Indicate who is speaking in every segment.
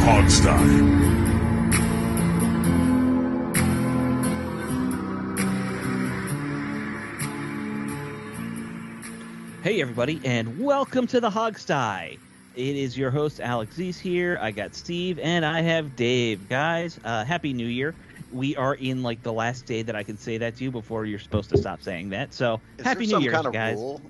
Speaker 1: Hogstye.
Speaker 2: Hey, everybody, and welcome to the Hogstye. It is your host, Alex Zeese here. I got Steve, and I have Dave. Guys, Happy New Year. We are in, like, the last day that I can say that to you before you're supposed to stop saying that. So, Happy New Year, guys.
Speaker 3: Rule?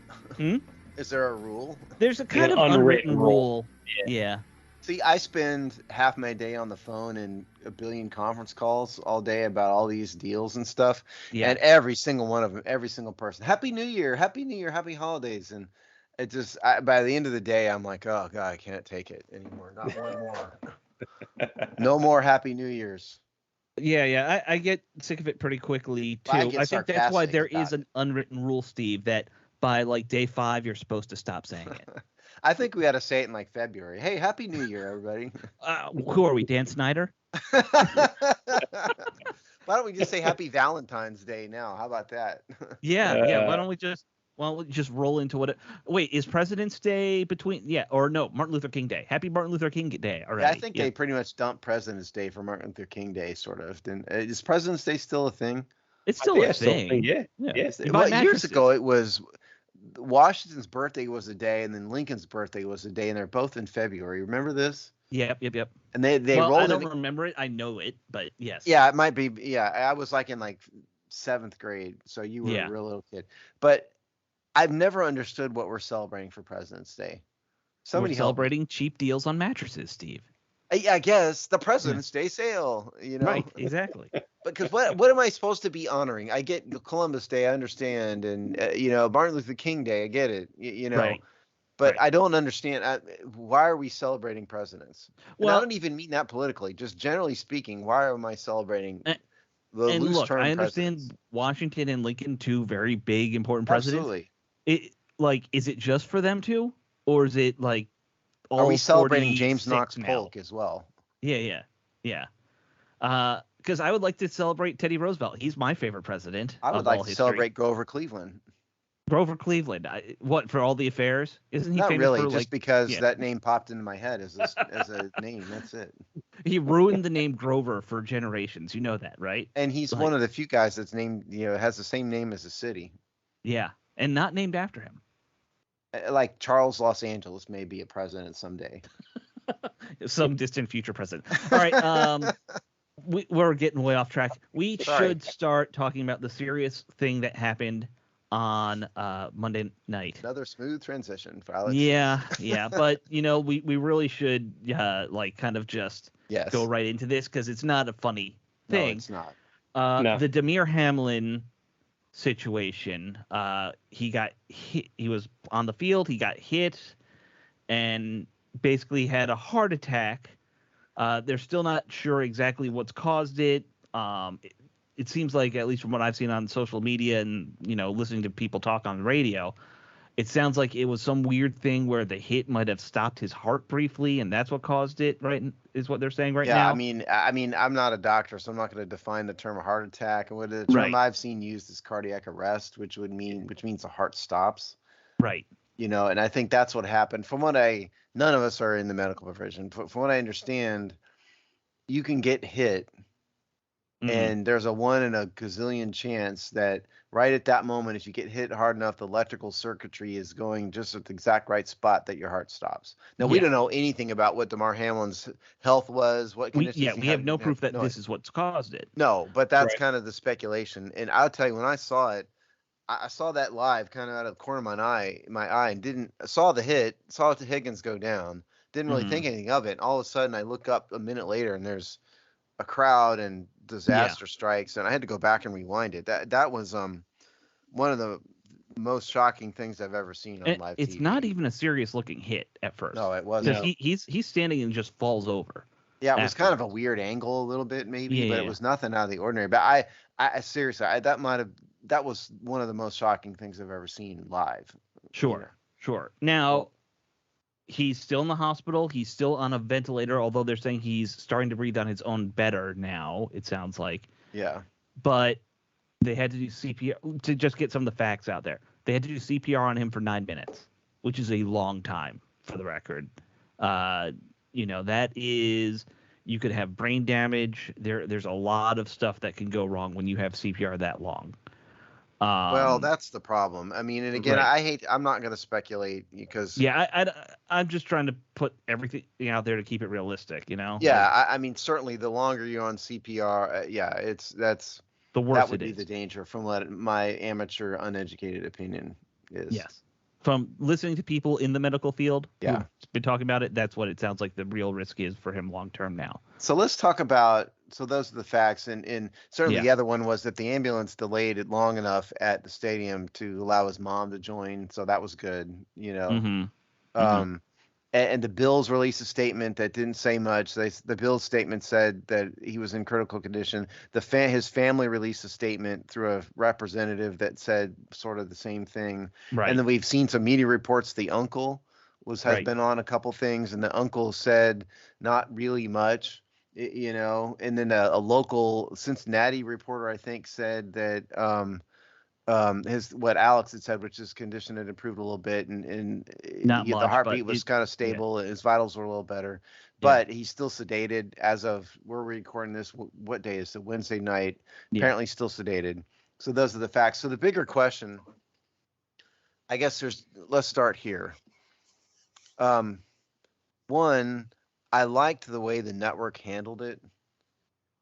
Speaker 3: Is there a rule?
Speaker 2: There's a kind of unwritten rule. Yeah.
Speaker 3: See, I spend half my day on the phone and a billion conference calls all day about all these deals and stuff. Yeah. And every single one of them, every single person, Happy New Year, Happy New Year, Happy Holidays. And it just, by the end of the day, I'm like, oh, God, I can't take it anymore. Not one more. No more Happy New Year's.
Speaker 2: Yeah. I get sick of it pretty quickly, too. I think that's why there is an unwritten rule, Steve, that by, like, day 5, you're supposed to stop saying it.
Speaker 3: I think we ought to say it in like February. Hey, Happy New Year, everybody.
Speaker 2: Who are we, Dan Snyder?
Speaker 3: Why don't we just say Happy Valentine's Day now? How about that?
Speaker 2: Yeah. Why don't we just roll into what? Wait, is President's Day between? Yeah, or no? Martin Luther King Day. Happy Martin Luther King Day already.
Speaker 3: Yeah, I think they pretty much dumped President's Day for Martin Luther King Day, sort of. Is President's Day still a thing?
Speaker 2: It's still a thing.
Speaker 4: Yeah.
Speaker 3: Yes. Well, years ago, it was. Washington's birthday was a day, and then Lincoln's birthday was a day, and they're both in February. Remember this?
Speaker 2: Yep.
Speaker 3: And they rolled.
Speaker 2: I don't remember it. I know it, but yes.
Speaker 3: Yeah, it might be. Yeah, I was like in like 7th grade, so you were a real little kid. But I've never understood what we're celebrating for President's Day.
Speaker 2: We're celebrating cheap deals on mattresses, Steve.
Speaker 3: I guess the President's Day sale.
Speaker 2: Right? Exactly.
Speaker 3: Because what am I supposed to be honoring? I get Columbus Day, I understand, and Martin Luther King Day, I get it,
Speaker 2: Right.
Speaker 3: But I don't understand why are we celebrating presidents? Well, and I don't even mean that politically. Just generally speaking, why am I celebrating the loose term?
Speaker 2: I understand presidents? Washington and Lincoln, 2 very big, important presidents.
Speaker 3: Absolutely.
Speaker 2: Is it just for them 2, or is it like?
Speaker 3: Are we celebrating James Knox Polk as well?
Speaker 2: Yeah. Because I would like to celebrate Teddy Roosevelt. He's my favorite president.
Speaker 3: I would like to celebrate Grover Cleveland.
Speaker 2: Grover Cleveland. What, for all the affairs? Isn't he?
Speaker 3: Not
Speaker 2: famous
Speaker 3: really,
Speaker 2: for,
Speaker 3: just because that name popped into my head as a name. That's it.
Speaker 2: He ruined the name Grover for generations. You know that, right?
Speaker 3: And he's one of the few guys that's named, has the same name as a city.
Speaker 2: Yeah, and not named after him.
Speaker 3: Like Charles Los Angeles may be a president someday.
Speaker 2: Some distant future president. All right. We're getting way off track. We should start talking about the serious thing that happened on Monday night.
Speaker 3: Another smooth transition for Alex.
Speaker 2: Yeah. But, we really should kind of just go right into this because it's not a funny thing.
Speaker 3: No, it's not.
Speaker 4: No.
Speaker 2: The Damier Hamlin situation. He got hit. He was on the field. He got hit and basically had a heart attack. They're still not sure exactly what's caused it. It seems like, at least from what I've seen on social media and listening to people talk on the radio, it sounds like it was some weird thing where the hit might have stopped his heart briefly, and that's what caused it. Right, is what they're saying now.
Speaker 3: Yeah, I mean, I'm not a doctor, so I'm not going to define the term heart attack. And what the term I've seen used is cardiac arrest, which means the heart stops.
Speaker 2: Right.
Speaker 3: And I think that's what happened. None of us are in the medical profession. From what I understand, you can get hit, and there's a 1 in a gazillion chance that right at that moment, if you get hit hard enough, the electrical circuitry is going just at the exact right spot that your heart stops. Now, we don't know anything about what Damier Hamlin's health was.
Speaker 2: We have no proof that this is what's caused it.
Speaker 3: No, but that's kind of the speculation. And I'll tell you, when I saw it, I saw that live kind of out of the corner of my eye, and saw the hit, saw Higgins go down, didn't really think anything of it. And all of a sudden I look up a minute later and there's a crowd and disaster strikes, and I had to go back and rewind it. That was one of the most shocking things I've ever seen on live TV.
Speaker 2: It's not even a serious looking hit at first.
Speaker 3: No, it wasn't.
Speaker 2: He's standing and just falls over.
Speaker 3: Yeah, it was kind of a weird angle a little bit maybe, but it was nothing out of the ordinary. But I seriously, that was one of the most shocking things I've ever seen live.
Speaker 2: Sure. Now, he's still in the hospital. He's still on a ventilator, although they're saying he's starting to breathe on his own better now, it sounds like.
Speaker 3: Yeah.
Speaker 2: But they had to do CPR to just get some of the facts out there. They had to do CPR on him for 9 minutes, which is a long time for the record. that is, you could have brain damage. There's a lot of stuff that can go wrong when you have CPR that long.
Speaker 3: Well, that's the problem. I mean, and again,
Speaker 2: Right.
Speaker 3: I'm not going to speculate because
Speaker 2: Yeah, I'm just trying to put everything out there to keep it realistic,
Speaker 3: yeah, I mean, certainly the longer you're on CPR, yeah,
Speaker 2: the
Speaker 3: that
Speaker 2: worse
Speaker 3: would
Speaker 2: it
Speaker 3: be the
Speaker 2: is.
Speaker 3: danger from what my amateur, uneducated opinion is.
Speaker 2: Yes. From listening to people in the medical field who
Speaker 3: Yeah.
Speaker 2: have been talking about it, that's what it sounds like the real risk is for him long term now.
Speaker 3: So let's talk about. So those are the facts, and certainly
Speaker 2: Yeah.
Speaker 3: the other one was that the ambulance delayed it long enough at the stadium to allow his mom to join. So that was good,
Speaker 2: Mm-hmm.
Speaker 3: Um, and the Bills released a statement that didn't say much. The Bills statement said that he was in critical condition. His family released a statement through a representative that said sort of the same thing.
Speaker 2: Right.
Speaker 3: And then we've seen some media reports. The uncle has been on a couple things, and the uncle said not really much, And then a local Cincinnati reporter, I think, said that what Alex had said, which his condition had improved a little bit, and
Speaker 2: Not
Speaker 3: the
Speaker 2: much,
Speaker 3: heartbeat
Speaker 2: but
Speaker 3: was kind of stable, his vitals were a little better,
Speaker 2: Yeah.
Speaker 3: but he's still sedated as of we're recording this. What day is it? Wednesday night.
Speaker 2: Yeah.
Speaker 3: Apparently still sedated. So those are the facts. So the bigger question, I guess, let's start here. One, I liked the way the network handled it.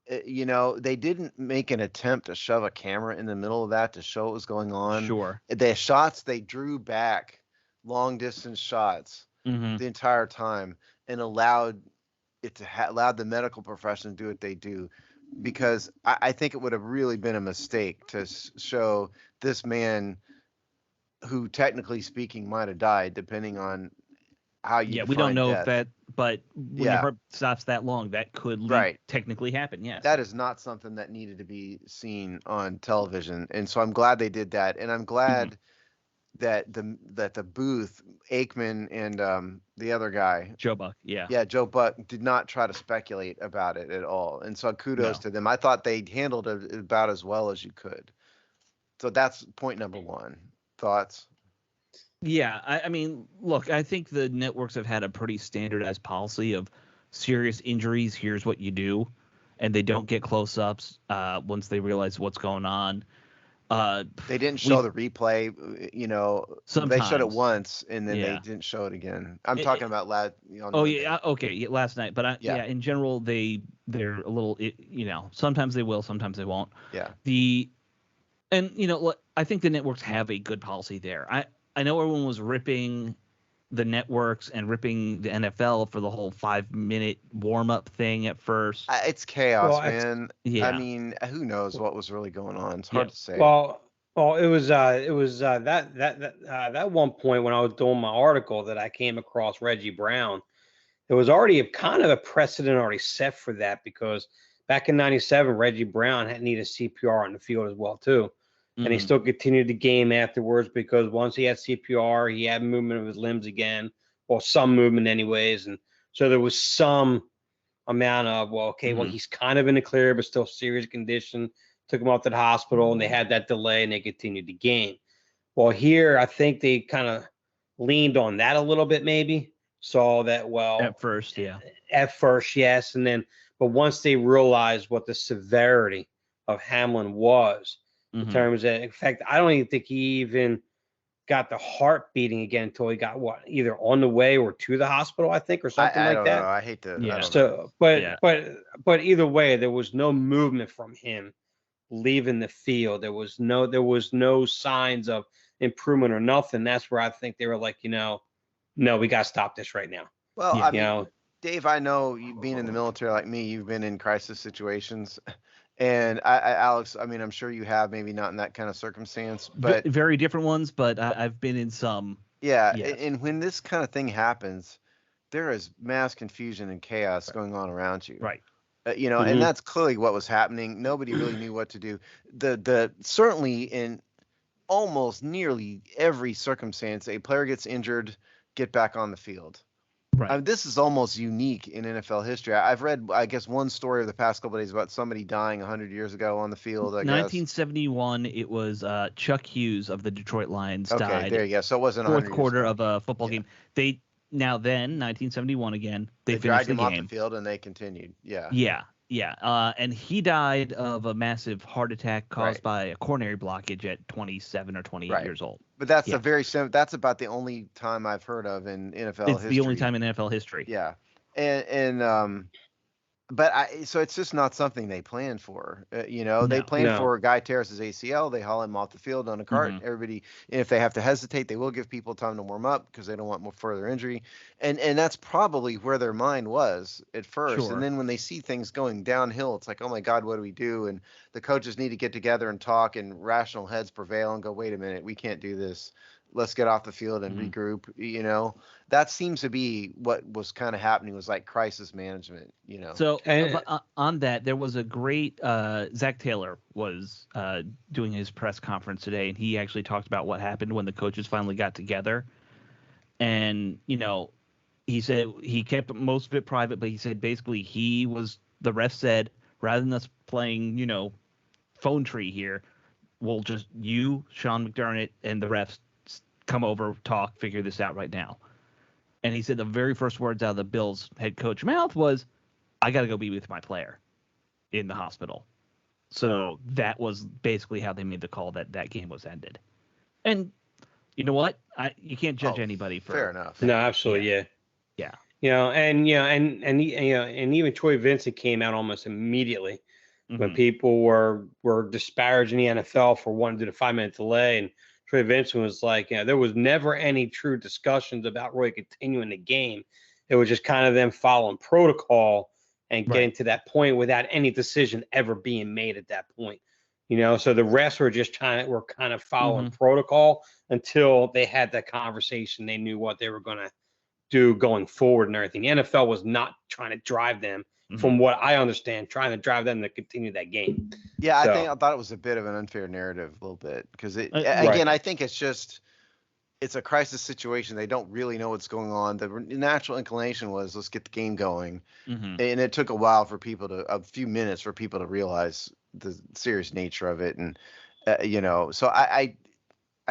Speaker 3: They didn't make an attempt to shove a camera in the middle of that to show what was going on.
Speaker 2: Sure.
Speaker 3: The shots they drew back, long distance shots,
Speaker 2: Mm-hmm.
Speaker 3: the entire time, and allowed it to allowed the medical profession to do what they do, because I think it would have really been a mistake to show this man, who technically speaking might have died, depending on how you
Speaker 2: Yeah, we don't
Speaker 3: define
Speaker 2: know
Speaker 3: death.
Speaker 2: if that, but when your heart stops that long, that could technically happen. Yes.
Speaker 3: That is not something that needed to be seen on television, and so I'm glad they did that, and I'm glad that the booth, Aikman and the other guy,
Speaker 2: Joe Buck,
Speaker 3: Joe Buck, did not try to speculate about it at all, and so kudos to them. I thought they handled it about as well as you could. So that's point number one. Thoughts?
Speaker 2: Yeah, I mean, look, I think the networks have had a pretty standardized policy of serious injuries, here's what you do, and they don't get close-ups once they realize what's going on.
Speaker 3: They didn't show the replay, They showed it once, and then they didn't show it again. I'm talking about last.
Speaker 2: Last night, but in general, they're a little, sometimes they will, sometimes they won't.
Speaker 3: Yeah.
Speaker 2: I think the networks have a good policy there. I know everyone was ripping the networks and ripping the NFL for the whole 5-minute warm-up thing at first.
Speaker 3: It's chaos, man.
Speaker 2: Yeah.
Speaker 3: I mean, who knows what was really going on? It's hard to say.
Speaker 1: Well, it was that one point when I was doing my article that I came across Reggie Brown. There was already kind of a precedent already set for that, because back in '97, Reggie Brown had needed CPR on the field as well too. And he still continued the game afterwards, because once he had CPR, he had movement of his limbs again, or some movement anyways. And so there was some amount of, he's kind of in the clear, but still serious condition. Took him off to the hospital, and they had that delay, and they continued the game. Well, here, I think they kind of leaned on that a little bit, maybe. Saw that,
Speaker 2: at first, yeah.
Speaker 1: At first, yes. And then, but once they realized what the severity of Hamlin was, in terms of, in fact, I don't even think he even got the heart beating again until he got either on the way or to the hospital, I think, or something
Speaker 3: I
Speaker 1: like
Speaker 3: don't
Speaker 1: that.
Speaker 3: know. I hate to.
Speaker 2: Yeah.
Speaker 1: So, but either way, there was no movement from him leaving the field. There was no signs of improvement or nothing. That's where I think they were like, no, we got to stop this right now.
Speaker 3: Well, I mean, Dave, I know you being in the military like me, you've been in crisis situations. And Alex, I mean, I'm sure you have, maybe not in that kind of circumstance, but
Speaker 2: very different ones. But I've been in some.
Speaker 3: Yeah, yes. And when this kind of thing happens, there is mass confusion and chaos going on around you.
Speaker 2: Right.
Speaker 3: And that's clearly what was happening. Nobody really knew what to do. The certainly in almost nearly every circumstance, a player gets injured, get back on the field.
Speaker 2: Right.
Speaker 3: I mean, this is almost unique in NFL history. I've read, I guess, one story of the past couple of days about somebody dying 100 years ago on the field.
Speaker 2: 1971, it was Chuck Hughes of the Detroit Lions died.
Speaker 3: Okay, there you go. So it wasn't
Speaker 2: fourth quarter of a football game. now then, 1971 again, they finished
Speaker 3: dragged
Speaker 2: the
Speaker 3: him
Speaker 2: game.
Speaker 3: off the field and they continued. Yeah.
Speaker 2: Yeah. And he died of a massive heart attack caused
Speaker 3: Right.
Speaker 2: by a coronary blockage at 27 or 28 years old.
Speaker 3: But that's
Speaker 2: Yeah.
Speaker 3: that's about the only time I've heard of in NFL
Speaker 2: It's
Speaker 3: history.
Speaker 2: the only time in NFL history.
Speaker 3: Yeah. So it's just not something they planned for. They planned for a guy tears his ACL, they haul him off the field on a cart. Everybody, if they have to hesitate, they will give people time to warm up because they don't want more further injury. And that's probably where their mind was at first.
Speaker 2: Sure.
Speaker 3: And then when they see things going downhill, it's like, oh my God, what do we do? And the coaches need to get together and talk, and rational heads prevail and go, wait a minute, we can't do this. Let's get off the field and regroup. That seems to be what was kind of happening, was like crisis management.
Speaker 2: So on that, there was a great Zach Taylor was doing his press conference today, and he actually talked about what happened when the coaches finally got together. And he said he kept most of it private, but he said basically the ref said, rather than us playing phone tree here, we'll just Sean McDermott, and the refs come over, talk, figure this out right now. And he said the very first words out of the Bills head coach mouth was, I got to go be with my player in the hospital. So that was basically how they made the call that game was ended. And you know what? You can't judge anybody for
Speaker 3: fair enough.
Speaker 1: No, absolutely. Yeah. And even Troy Vincent came out almost immediately when people were disparaging the NFL for wanting to do the 5-minute delay. And Troy Vincent was like, there was never any true discussions about really continuing the game. It was just kind of them following protocol and getting to that point without any decision ever being made at that point. So the refs were kind of following protocol until they had that conversation. They knew what they were going to do going forward and everything. The NFL was not trying to drive them, from what I understand, trying to drive them to continue that game.
Speaker 3: Yeah, I thought it was a bit of an unfair narrative, a little bit, because I think it's a crisis situation. They don't really know what's going on. The natural inclination was, let's get the game going, and it took a few minutes for people to realize the serious nature of it, and so I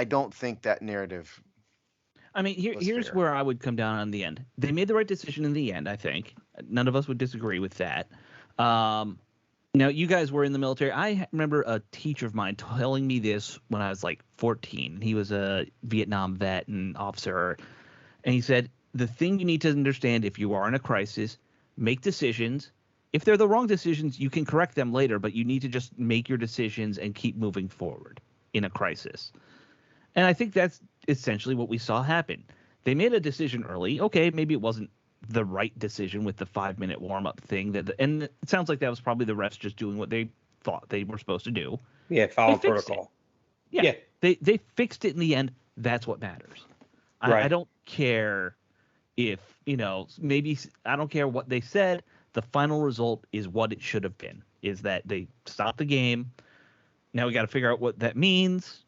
Speaker 3: don't think that narrative.
Speaker 2: I mean, here's
Speaker 3: fair.
Speaker 2: where I would come down on the end. They made the right decision in the end, I think. None of us would disagree with that. Now, you guys were in the military. I remember a teacher of mine telling me this when I was like 14. He was a Vietnam vet and officer. And he said, the thing you need to understand if you are in a crisis, make decisions. If they're the wrong decisions, you can correct them later, but you need to just make your decisions and keep moving forward in a crisis. And I think that's essentially what we saw happen. They made a decision early. Okay, maybe it wasn't the right decision with the 5-minute warm-up thing. And it sounds like that was probably the refs just doing what they thought they were supposed to do.
Speaker 1: Yeah, follow protocol.
Speaker 2: Yeah. They fixed it in the end. That's what matters. I don't care if, maybe I don't care what they said. The final result is what it should have been, is that they stopped the game. Now we got to figure out what that means.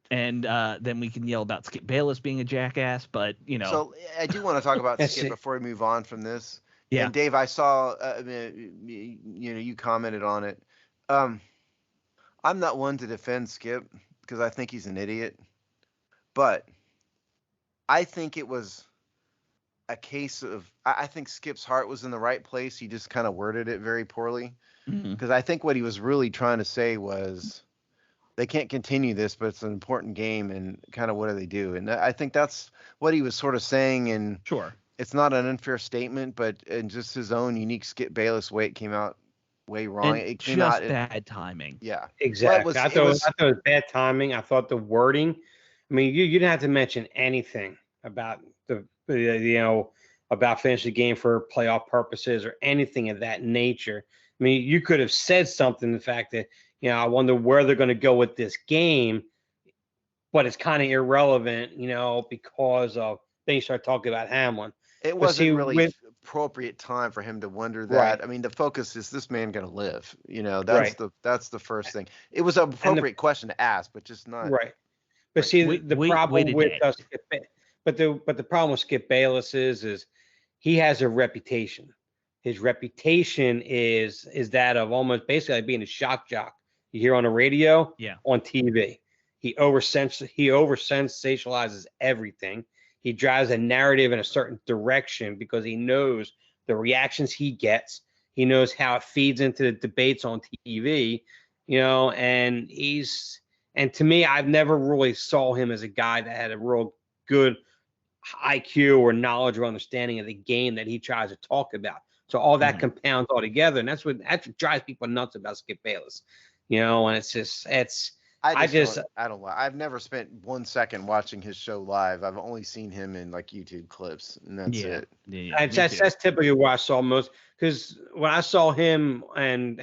Speaker 2: And then we can yell about Skip Bayless being a jackass, but
Speaker 3: So I do want to talk about Skip before we move on from this.
Speaker 2: Yeah.
Speaker 3: And Dave, I saw, you commented on it. I'm not one to defend Skip because I think he's an idiot, but I think it was a case of, I think Skip's heart was in the right place. He just kind of worded it very poorly, because I think what he was really trying to say was, they can't continue this, but it's an important game, and kind of what do they do? And I think that's what he was sort of saying. And
Speaker 2: sure,
Speaker 3: it's not an unfair statement, but in just his own unique Skip Bayless way, it came out way wrong.
Speaker 2: And
Speaker 3: it came out
Speaker 2: bad timing.
Speaker 3: Yeah,
Speaker 1: exactly. I thought it was bad timing. I thought the wording. I mean, you didn't have to mention anything about about finishing the game for playoff purposes or anything of that nature. I mean, you could have said something. The fact that I wonder where they're going to go with this game, but it's kind of irrelevant, because of then you start talking about Hamlin.
Speaker 3: It wasn't really appropriate time for him to wonder that. Right. I mean, the focus is, this man going to live? That's the first thing. It was an appropriate question to ask, but just not
Speaker 1: right. But see, the problem with the problem with Skip Bayless is he has a reputation. His reputation is that of almost basically like being a shock jock. You hear on the radio, on TV. He over sensationalizes everything. He drives a narrative in a certain direction because he knows the reactions he gets. He knows how it feeds into the debates on TV, and to me, I've never really saw him as a guy that had a real good IQ or knowledge or understanding of the game that he tries to talk about. So all that compounds all together, and that's what drives people nuts about Skip Bayless, and
Speaker 3: I've never spent 1 second watching his show live. I've only seen him in like YouTube clips, and that's it.
Speaker 2: Yeah,
Speaker 1: that's typically where I saw most, because when I saw him and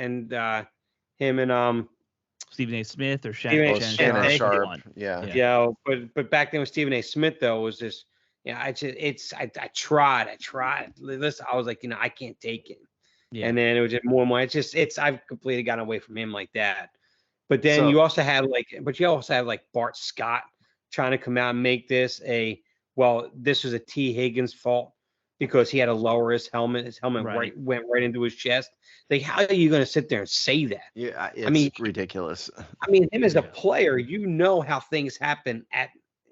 Speaker 2: Stephen A. Smith or
Speaker 1: Shannon
Speaker 3: Sharp.
Speaker 1: Yeah. But back then with Stephen A. Smith though, was just I tried. Listen, I was like, I can't take it. Yeah. And then it was just more and more. I've completely gotten away from him like that. But then you also have like Bart Scott trying to come out and make this this was a T. Higgins fault because he had to lower his helmet. His helmet went right into his chest. Like, how are you going to sit there and say that?
Speaker 3: Yeah, it's ridiculous.
Speaker 1: I mean, him as a player, how things happen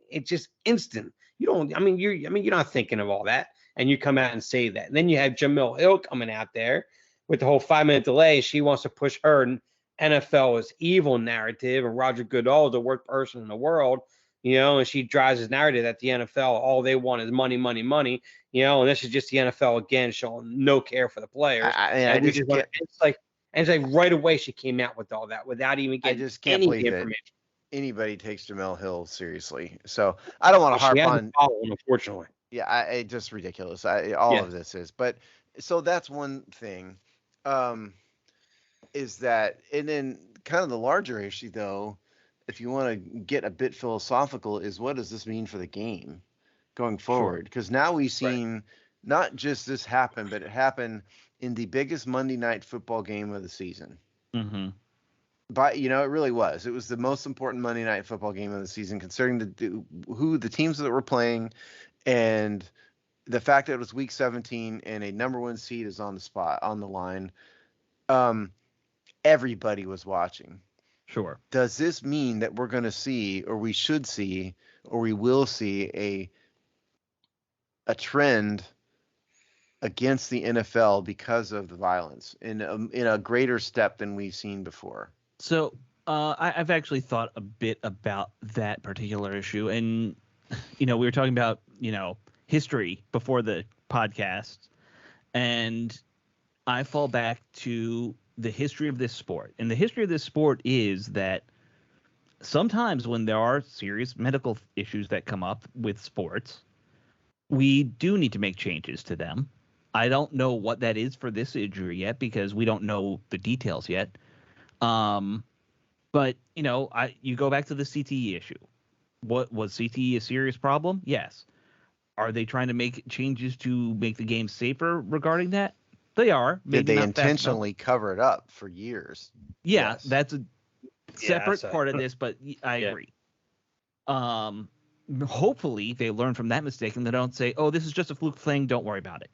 Speaker 1: it's just instant. You're not thinking of all that, and you come out and say that. And then you have Jamil Hill coming out there with the whole 5-minute delay. She wants to push her NFL is evil narrative, and Roger Goodell is the worst person in the world, and she drives his narrative that the NFL, all they want is money, money, money, and this is just the NFL again showing no care for the players. It's like right away she came out with all that without even getting any information.
Speaker 3: Anybody takes Jamel Hill seriously. So I don't want to harp on.
Speaker 1: Unfortunately.
Speaker 3: Yeah, it's just ridiculous. Of this is, but so that's one thing. Is that, and then kind of the larger issue though, if you want to get a bit philosophical, is what does this mean for the game going forward? Because now we've seen not just this happen, but it happened in the biggest Monday night football game of the season.
Speaker 2: Mm-hmm.
Speaker 3: But it really was. It was the most important Monday night football game of the season, considering who the teams that were playing, and the fact that it was week 17 and a number 1 seed is on the line. Everybody was watching.
Speaker 2: Sure.
Speaker 3: Does this mean that we're going to see, or we should see, or we will see a trend against the NFL because of the violence in a greater step than we've seen before?
Speaker 2: So I've actually thought a bit about that particular issue, and we were talking about history before the podcast, and I fall back to the history of this sport, and the history of this sport is that sometimes when there are serious medical issues that come up with sports, we do need to make changes to them. I don't know what that is for this injury yet because we don't know the details yet. But you go back to the CTE issue. What was CTE a serious problem? Yes. Are they trying to make changes to make the game safer regarding that? They are.
Speaker 3: Did they intentionally cover it up for years?
Speaker 2: Yeah, yes. That's a separate part of this, but I agree. Hopefully they learn from that mistake and they don't say, "Oh, this is just a fluke thing. Don't worry about it."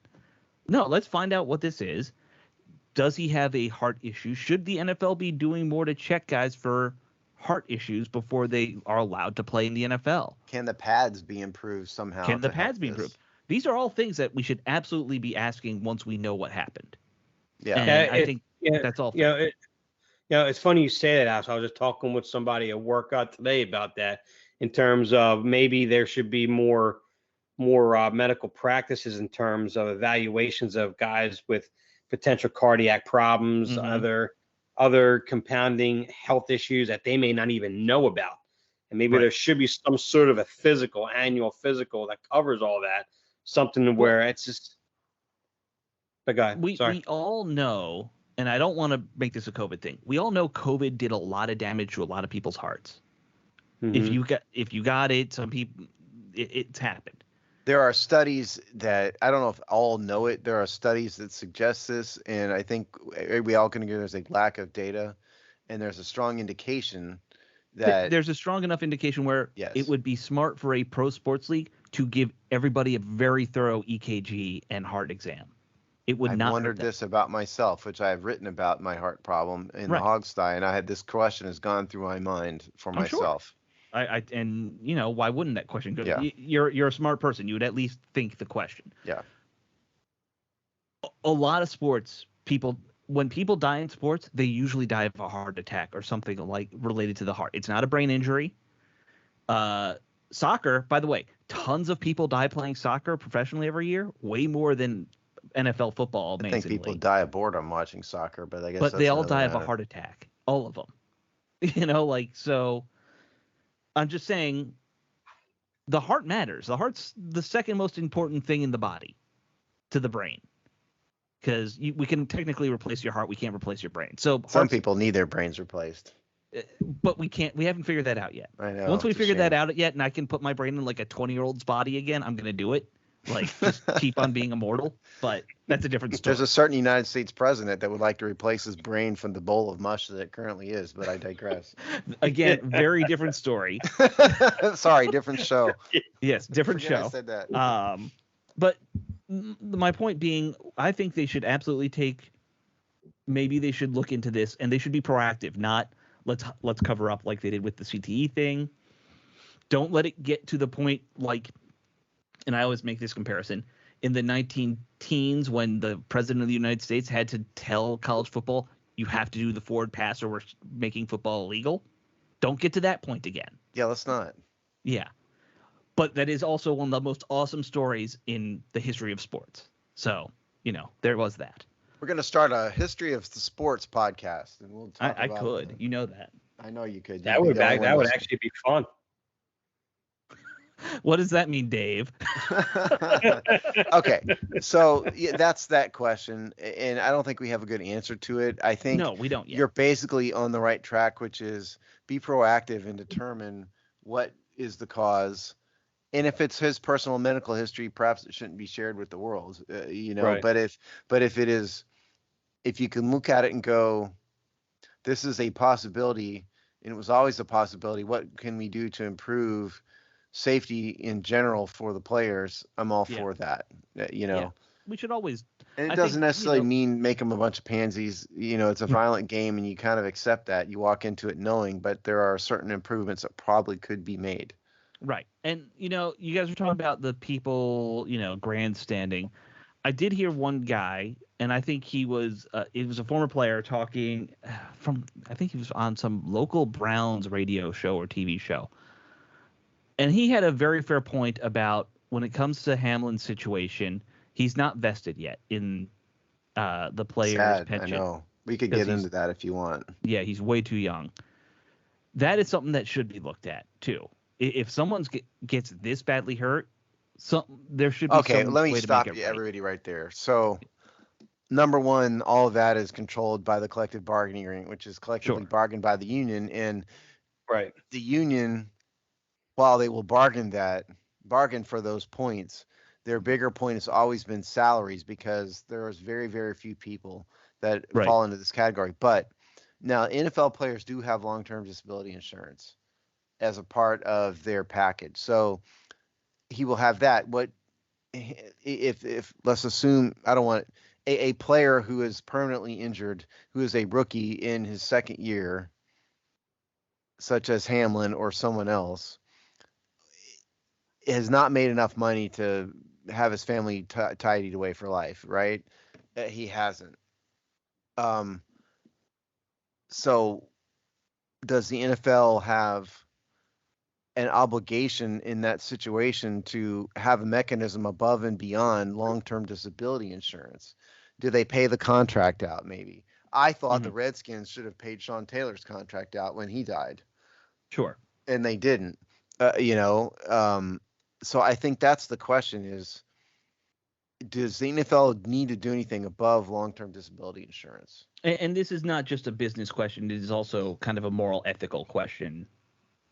Speaker 2: No, let's find out what this is. Does he have a heart issue? Should the NFL be doing more to check guys for heart issues before they are allowed to play in the NFL?
Speaker 3: Can the pads be improved somehow?
Speaker 2: Can the pads be improved? These are all things that we should absolutely be asking once we know what happened.
Speaker 3: Yeah,
Speaker 2: and I think that's all.
Speaker 1: It's funny you say that, Alex. I was just talking with somebody at work today about that, in terms of maybe there should be more medical practices in terms of evaluations of guys with potential cardiac problems, other compounding health issues that they may not even know about. And maybe there should be some sort of a annual physical that covers all that, something where it's just. But go ahead.
Speaker 2: We all know, and I don't want to make this a COVID thing. We all know COVID did a lot of damage to a lot of people's hearts. Mm-hmm. If you got it, some people, it's happened.
Speaker 3: There are studies that, I don't know if all know it, there are studies that suggest this, and I think we all can agree there's a lack of data, and there's a strong indication that
Speaker 2: there's a strong enough indication where it would be smart for a pro sports league to give everybody a very thorough EKG and heart exam. It would not.
Speaker 3: I've wondered this about myself, which I have written about my heart problem in the Hogsty, and this question has gone through my mind for myself.
Speaker 2: And why wouldn't that question go?
Speaker 3: Yeah.
Speaker 2: You're a smart person. You would at least think the question.
Speaker 3: Yeah.
Speaker 2: A lot of sports, when people die in sports, they usually die of a heart attack or something like related to the heart. It's not a brain injury. Soccer, by the way, tons of people die playing soccer professionally every year, way more than NFL football. Amazingly.
Speaker 3: I think people die of boredom watching soccer, but I guess that's
Speaker 2: they all die
Speaker 3: matter.
Speaker 2: of a heart attack, all of them. So I'm just saying, the heart matters. The heart's the second most important thing in the body to the brain. Because we can technically replace your heart, we can't replace your brain. So
Speaker 3: some people need their brains replaced,
Speaker 2: but we can't. We haven't figured that out yet.
Speaker 3: I know.
Speaker 2: Once we figure that out yet, and I can put my brain in like a 20-year-old's body again, I'm gonna do it. Like just keep on being immortal. But that's a different story.
Speaker 3: There's a certain United States president that would like to replace his brain from the bowl of mush that it currently is, but I digress.
Speaker 2: Again, very different story.
Speaker 3: Sorry, different show.
Speaker 2: Yes, different show.
Speaker 3: I said that.
Speaker 2: But my point being, I think they should absolutely maybe they should look into this, and they should be proactive, not let's cover up like they did with the CTE thing. Don't let it get to the point like, and I always make this comparison, in the 19-teens when the president of the United States had to tell college football, you have to do the forward pass or we're making football illegal. Don't get to that point again.
Speaker 3: Yeah, let's not.
Speaker 2: Yeah. But that is also one of the most awesome stories in the history of sports. So, there was that.
Speaker 3: We're going to start a history of the sports podcast, and we'll talk
Speaker 2: I could. You know that.
Speaker 3: I know you could.
Speaker 1: That would actually be fun.
Speaker 2: What does that mean, Dave?
Speaker 3: Okay, so that's that question, and I don't think we have a good answer to it. I think
Speaker 2: no, we don't yet.
Speaker 3: You're basically on the right track, which is be proactive and determine what is the cause. And if it's his personal medical history, perhaps it shouldn't be shared with the world, Right. But if it is, if you can look at it and go, this is a possibility, and it was always a possibility. What can we do to improve safety in general for the players? I'm all for that. Yeah.
Speaker 2: We should always.
Speaker 3: And it doesn't necessarily mean make them a bunch of pansies. It's a violent game, and you kind of accept that. You walk into it knowing, but there are certain improvements that probably could be made.
Speaker 2: Right. And, you guys were talking about the people, grandstanding. I did hear one guy, and I think he was a former player talking I think he was on some local Browns radio show or TV show. And he had a very fair point about when it comes to Hamlin's situation, he's not vested yet in the player's pension.
Speaker 3: I know. We could get into that if you want.
Speaker 2: Yeah, he's way too young. That is something that should be looked at, too. If someone gets this badly hurt, there should be some
Speaker 3: let me
Speaker 2: way
Speaker 3: stop
Speaker 2: to make it
Speaker 3: everybody right there. So, number one, all of that is controlled by the collective bargaining agreement, which is collectively bargained by the union. And the union, while they will bargain for those points, their bigger point has always been salaries, because there is very, very few people that fall into this category. But now NFL players do have long-term disability insurance as a part of their package. So he will have that. What if let's assume, I don't want a player who is permanently injured, who is a rookie in his second year, such as Hamlin or someone else, has not made enough money to have his family tidied away for life, right? He hasn't. So does the NFL have an obligation in that situation to have a mechanism above and beyond long-term disability insurance? Do they pay the contract out? Maybe. I thought the Redskins should have paid Sean Taylor's contract out when he died.
Speaker 2: Sure.
Speaker 3: And they didn't, so I think that's the question is, does the NFL need to do anything above long-term disability insurance?
Speaker 2: And this is not just a business question. It is also kind of a moral, ethical question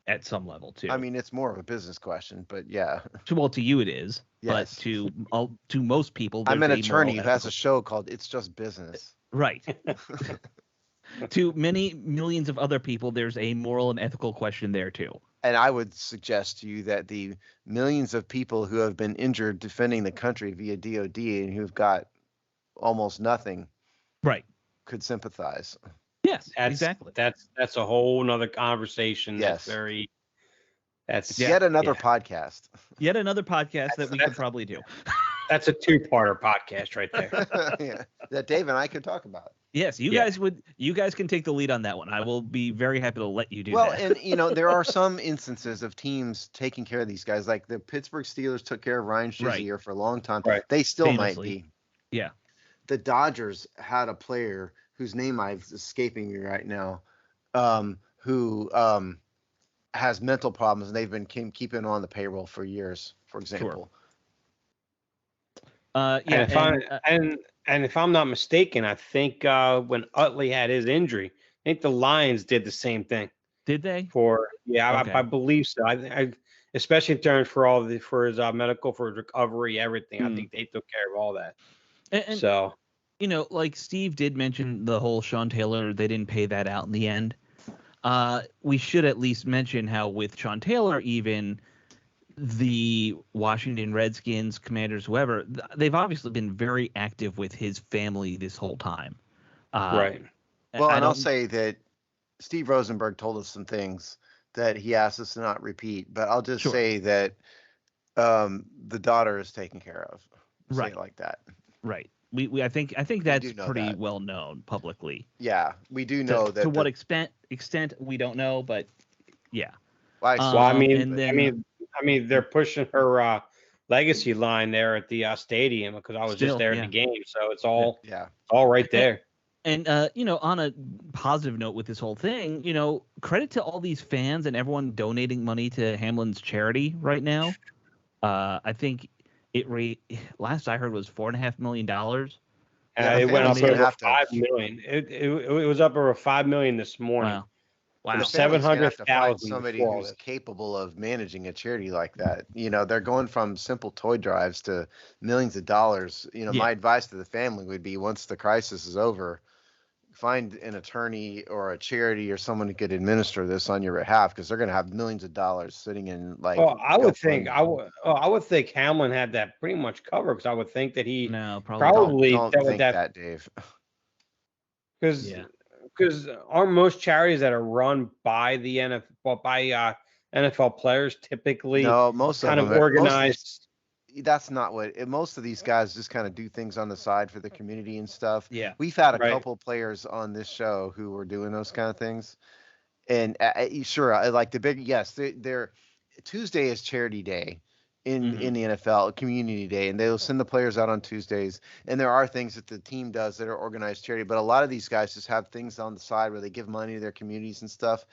Speaker 2: at some level, too.
Speaker 3: I mean, it's more of a business question, but yeah.
Speaker 2: Well, to you it is.
Speaker 3: Yes.
Speaker 2: But to most people,
Speaker 3: I'm an attorney who has a show called It's Just Business.
Speaker 2: Right. To many millions of other people, there's a moral and ethical question there, too.
Speaker 3: And I would suggest to you that the millions of people who have been injured defending the country via DOD and who've got almost nothing, could sympathize.
Speaker 2: Yes, exactly.
Speaker 1: That's a whole nother conversation.
Speaker 3: Yes.
Speaker 1: That's very, That's
Speaker 3: yet another podcast.
Speaker 2: Yet another podcast that we could probably do.
Speaker 1: That's a two-parter podcast right there.
Speaker 3: Yeah, that Dave and I could talk about.
Speaker 2: Yes, you guys can take the lead on that one. I will be very happy to let you do that.
Speaker 3: Well, and there are some instances of teams taking care of these guys. Like the Pittsburgh Steelers took care of Ryan Shazier for a long time.
Speaker 1: Right.
Speaker 3: They still
Speaker 2: Famously.
Speaker 3: might be.
Speaker 2: Yeah.
Speaker 3: The Dodgers had a player whose name is escaping me right now, who has mental problems, and they've been keeping him on the payroll for years, for example.
Speaker 2: Yeah.
Speaker 1: And if I'm not mistaken, I think when Utley had his injury, I think the Lions did the same thing.
Speaker 2: Did they?
Speaker 1: Okay. I believe so. I especially in terms for his medical, for his recovery, everything. I think they took care of all that.
Speaker 2: And
Speaker 1: so,
Speaker 2: like Steve did mention the whole Sean Taylor, they didn't pay that out in the end. We should at least mention how with Sean Taylor, even the Washington Redskins, Commanders, whoever, they've obviously been very active with his family this whole time.
Speaker 1: Right.
Speaker 3: Well, and I'll say that Steve Rosenberg told us some things that he asked us to not repeat, but I'll just say that the daughter is taken care of. Say it like that.
Speaker 2: Right. I think that's pretty well known publicly.
Speaker 3: Yeah, we do know that.
Speaker 2: To what extent we don't know, but yeah.
Speaker 1: I mean, they're pushing her legacy line there at the stadium because I was just there at the game, so it's all all right there.
Speaker 2: And on a positive note with this whole thing, credit to all these fans and everyone donating money to Hamlin's charity right now. I think last I heard was $4.5 million.
Speaker 1: It went up over $5 million. It was up over $5 million this morning.
Speaker 2: Wow.
Speaker 1: 700,000.
Speaker 3: Somebody who's capable of managing a charity like that. They're going from simple toy drives to millions of dollars. My advice to the family would be, once the crisis is over, find an attorney or a charity or someone who could administer this on your behalf, because they're going to have millions of dollars sitting in
Speaker 1: I would think Hamlin had that pretty much covered, because I would think that he probably
Speaker 3: don't think that, Dave.
Speaker 1: Because aren't most charities that are run by the NFL players typically
Speaker 3: most
Speaker 1: kind
Speaker 3: of
Speaker 1: of organized?
Speaker 3: That's not what most of these guys just kind of do things on the side for the community and stuff.
Speaker 2: Yeah,
Speaker 3: we've had a couple players on this show who were doing those kind of things, and sure, like the big they're Tuesday is charity day in the NFL, community day, and they'll send the players out on Tuesdays, and there are things that the team does that are organized charity, but a lot of these guys just have things on the side where they give money to their communities and stuff,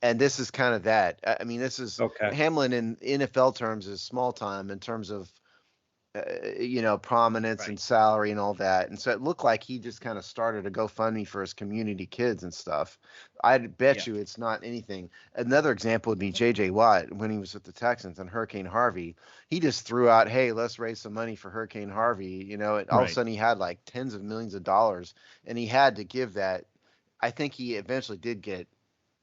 Speaker 3: and this is kind of that. I mean, this is Hamlin in NFL terms is small time in terms of prominence and salary and all that. And so it looked like he just kind of started a GoFundMe for his community kids and stuff. I'd bet you it's not anything. Another example would be J.J. Watt when he was with the Texans on Hurricane Harvey. He just threw out, hey, let's raise some money for Hurricane Harvey. And all of a sudden he had like tens of millions of dollars, and he had to give that. I think he eventually did get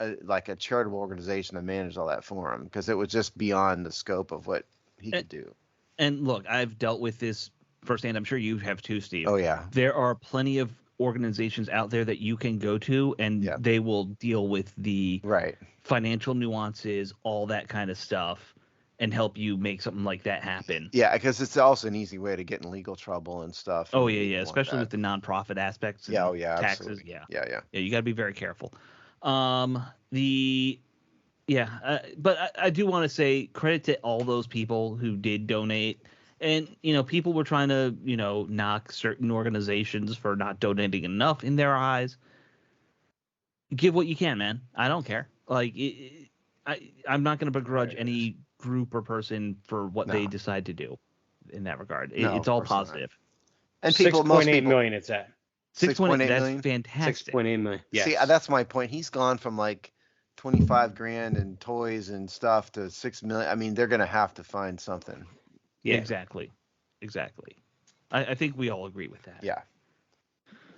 Speaker 3: a charitable organization that managed all that for him, because it was just beyond the scope of what he could do.
Speaker 2: And look, I've dealt with this firsthand. I'm sure you have too, Steve.
Speaker 3: Oh, yeah.
Speaker 2: There are plenty of organizations out there that you can go to, and they will deal with the financial nuances, all that kind of stuff, and help you make something like that happen.
Speaker 3: Yeah, because it's also an easy way to get in legal trouble and stuff.
Speaker 2: Oh, yeah. Especially with the nonprofit aspects. And taxes.
Speaker 3: Absolutely. Yeah,
Speaker 2: you got to be very careful. But I do want to say credit to all those people who did donate. And, people were trying to, knock certain organizations for not donating enough in their eyes. Give what you can, man. I don't care. Like, I'm not going to begrudge any group or person for what they decide to do in that regard. It's all positive.
Speaker 3: And
Speaker 1: $6.8 million it's at.
Speaker 2: 6.8 million.
Speaker 3: That's
Speaker 2: fantastic.
Speaker 1: 6.8 million. Yes.
Speaker 3: See, that's my point. He's gone from like $25,000 and toys and stuff to $6 million. I mean, they're going to have to find something.
Speaker 2: Yeah, exactly. I think we all agree with that.
Speaker 3: Yeah.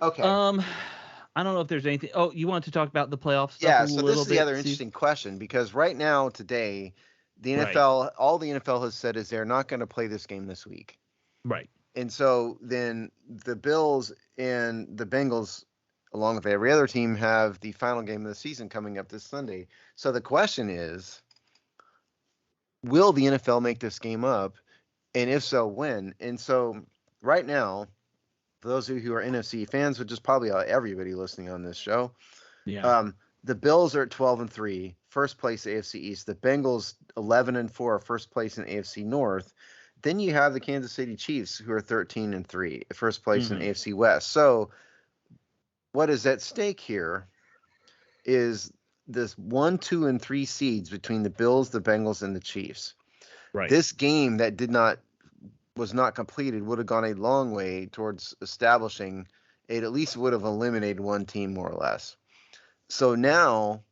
Speaker 3: Okay.
Speaker 2: I don't know if there's anything. Oh, you want to talk about the playoffs?
Speaker 3: Yeah. So this is the other interesting question, because right now, today, the NFL, all the NFL has said is they're not going to play this game this week.
Speaker 2: Right.
Speaker 3: And so then the Bills and the Bengals, along with every other team, have the final game of the season coming up this Sunday. So the question is, will the NFL make this game up? And if so, when? And so right now, for those of you who are NFC fans, which is probably everybody listening on this show,
Speaker 2: Yeah.
Speaker 3: the Bills are at 12-3, first place AFC East. The Bengals 11-4, first place in AFC North. Then you have the Kansas City Chiefs, who are 13-3, first place in AFC West. So what is at stake here is this 1, 2, and 3 seeds between the Bills, the Bengals, and the Chiefs.
Speaker 2: Right.
Speaker 3: This game that was not completed would have gone a long way towards establishing it. At least would have eliminated one team more or less. So now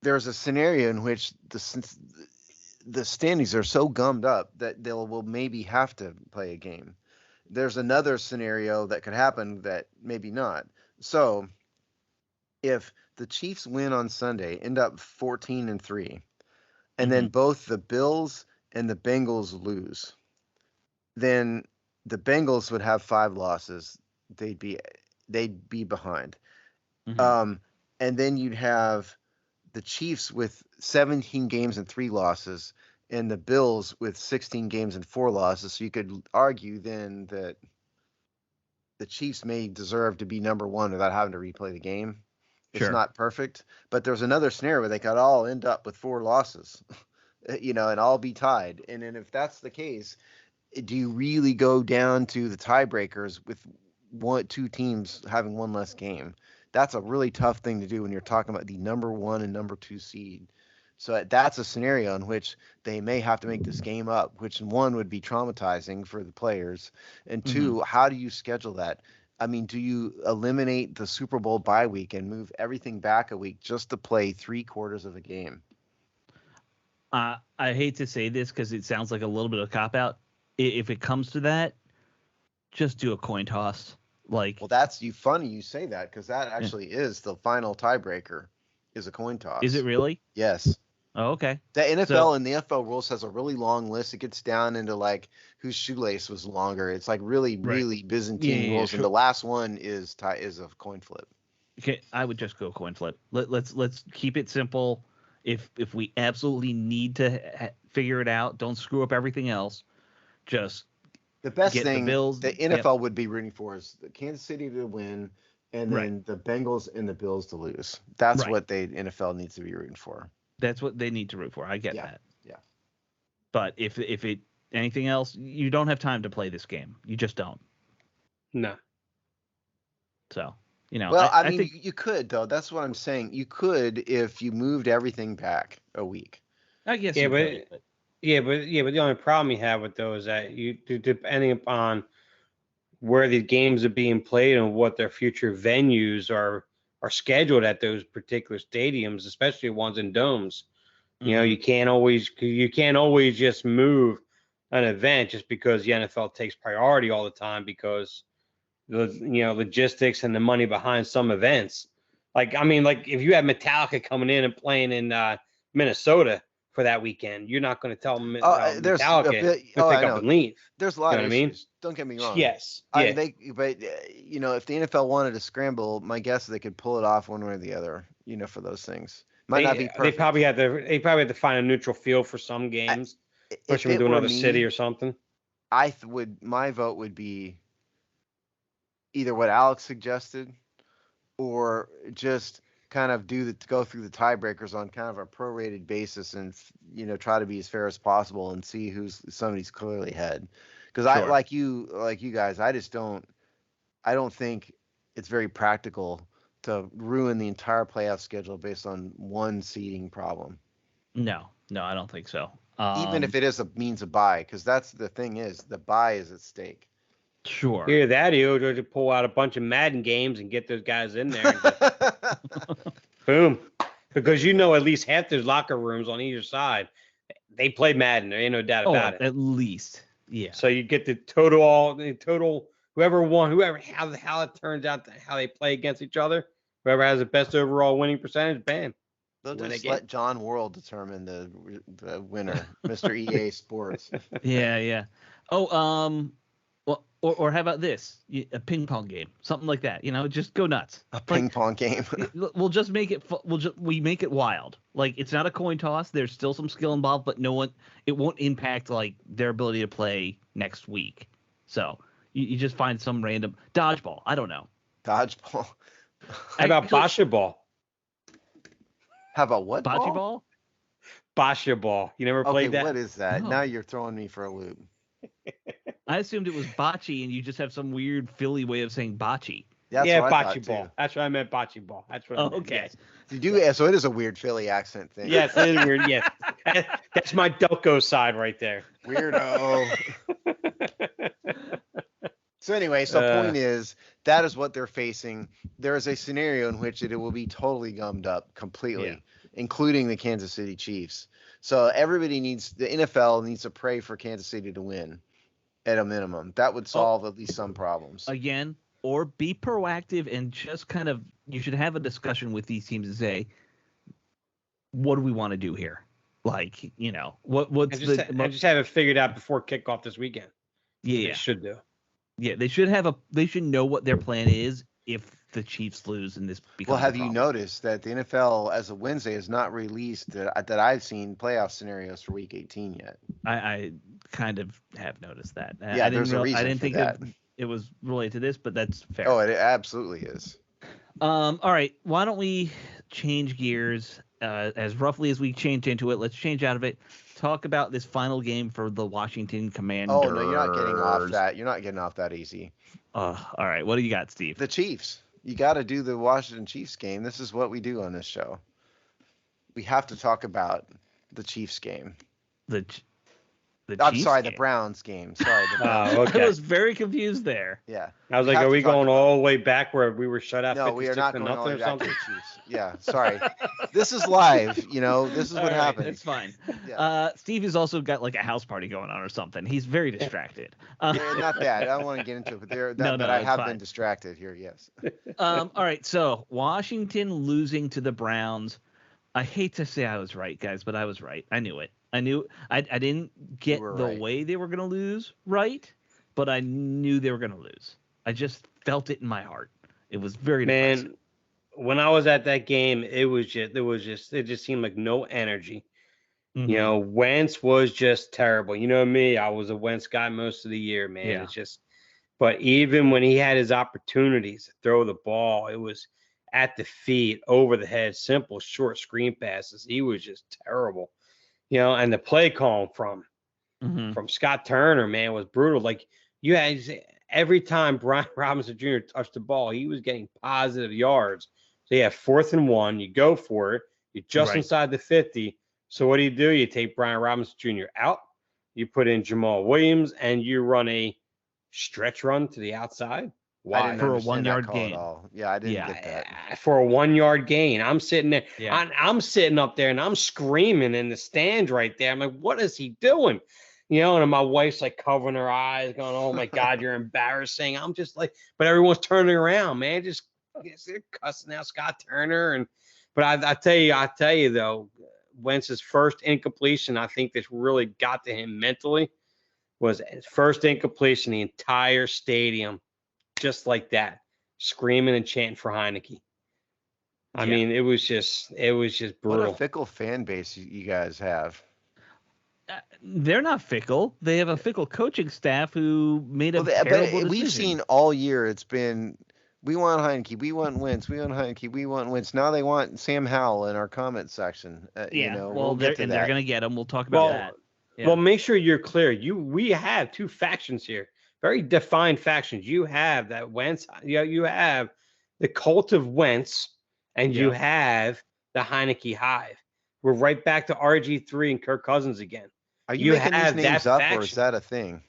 Speaker 3: there's a scenario in which the standings are so gummed up that they will maybe have to play a game. There's another scenario that could happen that maybe not. So if the Chiefs win on Sunday, end up 14-3, and then both the Bills and the Bengals lose, then the Bengals would have 5 losses. They'd be behind. And then you'd have the Chiefs with 17 games and 3 losses, and the Bills with 16 games and 4 losses. So you could argue then that the Chiefs may deserve to be number 1 without having to replay the game. It's not perfect, but there's another scenario where they could all end up with 4 losses, and all be tied. And then if that's the case, do you really go down to the tiebreakers with 2 teams having 1 less game? That's a really tough thing to do when you're talking about the number 1 and number 2 seed. So that's a scenario in which they may have to make this game up, which 1 would be traumatizing for the players, and 2, how do you schedule that? I mean, do you eliminate the Super Bowl bye week and move everything back a week just to play 3/4 of a game?
Speaker 2: I hate to say this because it sounds like a little bit of a cop-out. If it comes to that, just do a coin toss. Well,
Speaker 3: that's funny you say that, because that actually is the final tiebreaker, is a coin toss.
Speaker 2: Is it really?
Speaker 3: Yes.
Speaker 2: Oh, okay.
Speaker 3: The NFL and the NFL rules has a really long list. It gets down into like whose shoelace was longer. It's like really Byzantine rules, and the last one is a coin flip.
Speaker 2: Okay, I would just go coin flip. Let's keep it simple. If we absolutely need to figure it out, don't screw up everything else. Just
Speaker 3: the best thing the NFL would be rooting for is the Kansas City to win, and then the Bengals and the Bills to lose. That's what the NFL needs to be rooting for.
Speaker 2: That's what they need to root for. I get that.
Speaker 3: Yeah.
Speaker 2: But if anything else, you don't have time to play this game. You just don't.
Speaker 1: No.
Speaker 2: So,
Speaker 3: Well, I mean, you could, though. That's what I'm saying. You could if you moved everything back a week.
Speaker 2: I guess.
Speaker 1: Yeah, but the only problem you have with those is that depending upon where the games are being played and what their future venues are scheduled at those particular stadiums, especially ones in domes. You can't always just move an event just because the NFL takes priority all the time, because the logistics and the money behind some events. Like if you had Metallica coming in and playing in Minnesota for that weekend, you're not going to tell them Metallica to pick up and leave.
Speaker 3: There's a lot of issues. Don't get me wrong.
Speaker 1: Yes.
Speaker 3: But if the NFL wanted to scramble, my guess is they could pull it off one way or the other. For those things. Might not be perfect.
Speaker 1: They probably had to find a neutral field for some games, push them to another city or something.
Speaker 3: My vote would be either what Alex suggested, or just kind of go through the tiebreakers on kind of a prorated basis, and try to be as fair as possible and see who's somebody's clearly ahead. Because I like you guys, I don't think it's very practical to ruin the entire playoff schedule based on one seeding problem.
Speaker 2: No, I don't think so.
Speaker 3: Even if it is a means of bye, because that's the thing is the bye is at stake.
Speaker 2: Sure.
Speaker 1: Either that, or to pull out a bunch of Madden games and get those guys in there. And boom. Because at least half those locker rooms on either side, they play Madden. There ain't no doubt about it.
Speaker 2: At least. Yeah.
Speaker 1: So you get the total, whoever won, how it turns out, how they play against each other, whoever has the best overall winning percentage, bam.
Speaker 3: They'll just let John World determine the winner, Mr. EA Sports.
Speaker 2: Yeah. Oh, well, Or how about this? A ping pong game, something like that. Just go nuts.
Speaker 3: A ping pong game.
Speaker 2: We'll just make it. We make it wild. Like it's not a coin toss. There's still some skill involved, but it won't impact like their ability to play next week. So you just find some random dodgeball. I don't know.
Speaker 3: Dodgeball.
Speaker 1: How about bocce ball?
Speaker 3: How about what?
Speaker 2: Bocce ball?
Speaker 1: Bocce ball. You never played that?
Speaker 3: What is that?
Speaker 2: No.
Speaker 3: Now you're throwing me for a loop.
Speaker 2: I assumed it was bocce, and you just have some weird Philly way of saying bocce.
Speaker 3: That's
Speaker 1: yeah,
Speaker 3: what I
Speaker 1: bocce
Speaker 3: thought,
Speaker 1: ball.
Speaker 3: too.
Speaker 1: That's what I meant. Bocce ball. That's what I meant.
Speaker 2: Okay.
Speaker 1: Yes.
Speaker 3: You do, so it is a weird Philly accent thing.
Speaker 1: Yes, it is weird. Yes, that's my Delco side right there.
Speaker 3: Weirdo. So anyway, point is that is what they're facing. There is a scenario in which it will be totally gummed up completely, including the Kansas City Chiefs. So the NFL needs to pray for Kansas City to win at a minimum. That would solve at least some problems.
Speaker 2: Again, or be proactive and just kind of, you should have a discussion with these teams and say, what do we want to do here? Like, what's
Speaker 1: I just have it figured out before kickoff this weekend.
Speaker 2: Yeah.
Speaker 1: They should do.
Speaker 2: Yeah, they should know what their plan is if the Chiefs lose and this becomes
Speaker 3: Well, have you noticed that the NFL as of Wednesday has not released that I've seen playoff scenarios for Week 18 yet?
Speaker 2: I kind of have noticed that.
Speaker 3: Yeah, there's a reason
Speaker 2: I didn't
Speaker 3: for
Speaker 2: think
Speaker 3: that.
Speaker 2: it was related to this, but that's fair.
Speaker 3: Oh, it absolutely is.
Speaker 2: All right, why don't we change gears as roughly as we change into it? Let's change out of it. Talk about this final game for the Washington Commanders.
Speaker 3: Oh, no, you're not getting off that. You're not getting off that easy.
Speaker 2: All right, what do you got, Steve?
Speaker 3: The Chiefs. You got to do the Washington Chiefs game. This is what we do on this show. We have to talk about the Chiefs game.
Speaker 2: I'm
Speaker 3: sorry, the Browns game. Sorry, the Browns.
Speaker 1: Oh, okay.
Speaker 2: I was very confused there.
Speaker 3: Yeah.
Speaker 1: I was like, are we going all the way back where we were shut out?
Speaker 3: No, we are not going all the way back to
Speaker 1: something?
Speaker 3: the Chiefs. Yeah, sorry. This is live. This is what happens.
Speaker 2: That's fine.
Speaker 3: Yeah.
Speaker 2: Steve has also got like a house party going on or something. He's very distracted.
Speaker 3: Yeah, not that. I don't want to get into it, but I have been distracted here. Yes.
Speaker 2: All right. So Washington losing to the Browns. I hate to say I was right, guys, but I was right. I knew it. I didn't get the way they were going to lose right, but I knew they were going to lose. I just felt it in my heart. It was very depressing.
Speaker 1: When I was at that game, it just seemed like no energy.
Speaker 2: Mm-hmm.
Speaker 1: Wentz was just terrible. You know me, I was a Wentz guy most of the year, man.
Speaker 2: Yeah.
Speaker 1: It's just, but even when he had his opportunities to throw the ball, it was at the feet, over the head, simple, short screen passes. He was just terrible. And the play call from Scott Turner, man, was brutal. Like you had every time Brian Robinson Jr. touched the ball, he was getting positive yards. So you have 4th and 1, you go for it, you're just inside the 50. So what do? You take Brian Robinson Jr. out, you put in Jamal Williams, and you run a stretch run to the outside. Why?
Speaker 2: For a 1 yard gain.
Speaker 3: Yeah, I didn't get that.
Speaker 1: For a 1 yard gain. I'm sitting there.
Speaker 2: Yeah.
Speaker 1: I'm sitting up there and I'm screaming in the stands right there. I'm like, what is he doing? And my wife's like covering her eyes, going, oh my God, you're embarrassing. I'm just like, but everyone's turning around, man. They're cussing out Scott Turner. But I tell you though, Wentz's first incompletion, I think this really got to him mentally, was his first incompletion, the entire stadium. Just like that, screaming and chanting for Heineke. I mean, it was just brutal.
Speaker 3: What a fickle fan base you guys have.
Speaker 2: They're not fickle. They have a fickle coaching staff who made a terrible decision.
Speaker 3: We've seen all year it's been, we want Heineke, we want Wentz, we want Heineke, we want Wentz. Now they want Sam Howell in our comment section.
Speaker 2: Well, they're going to get him. We'll talk about that.
Speaker 1: Yeah. Well, make sure you're clear. We have two factions here. Very defined factions. You have that Wentz, you have the cult of Wentz, and you have the Heineke hive. We're right back to RG3 and Kirk Cousins again.
Speaker 3: Are you making these names up, or is that a thing?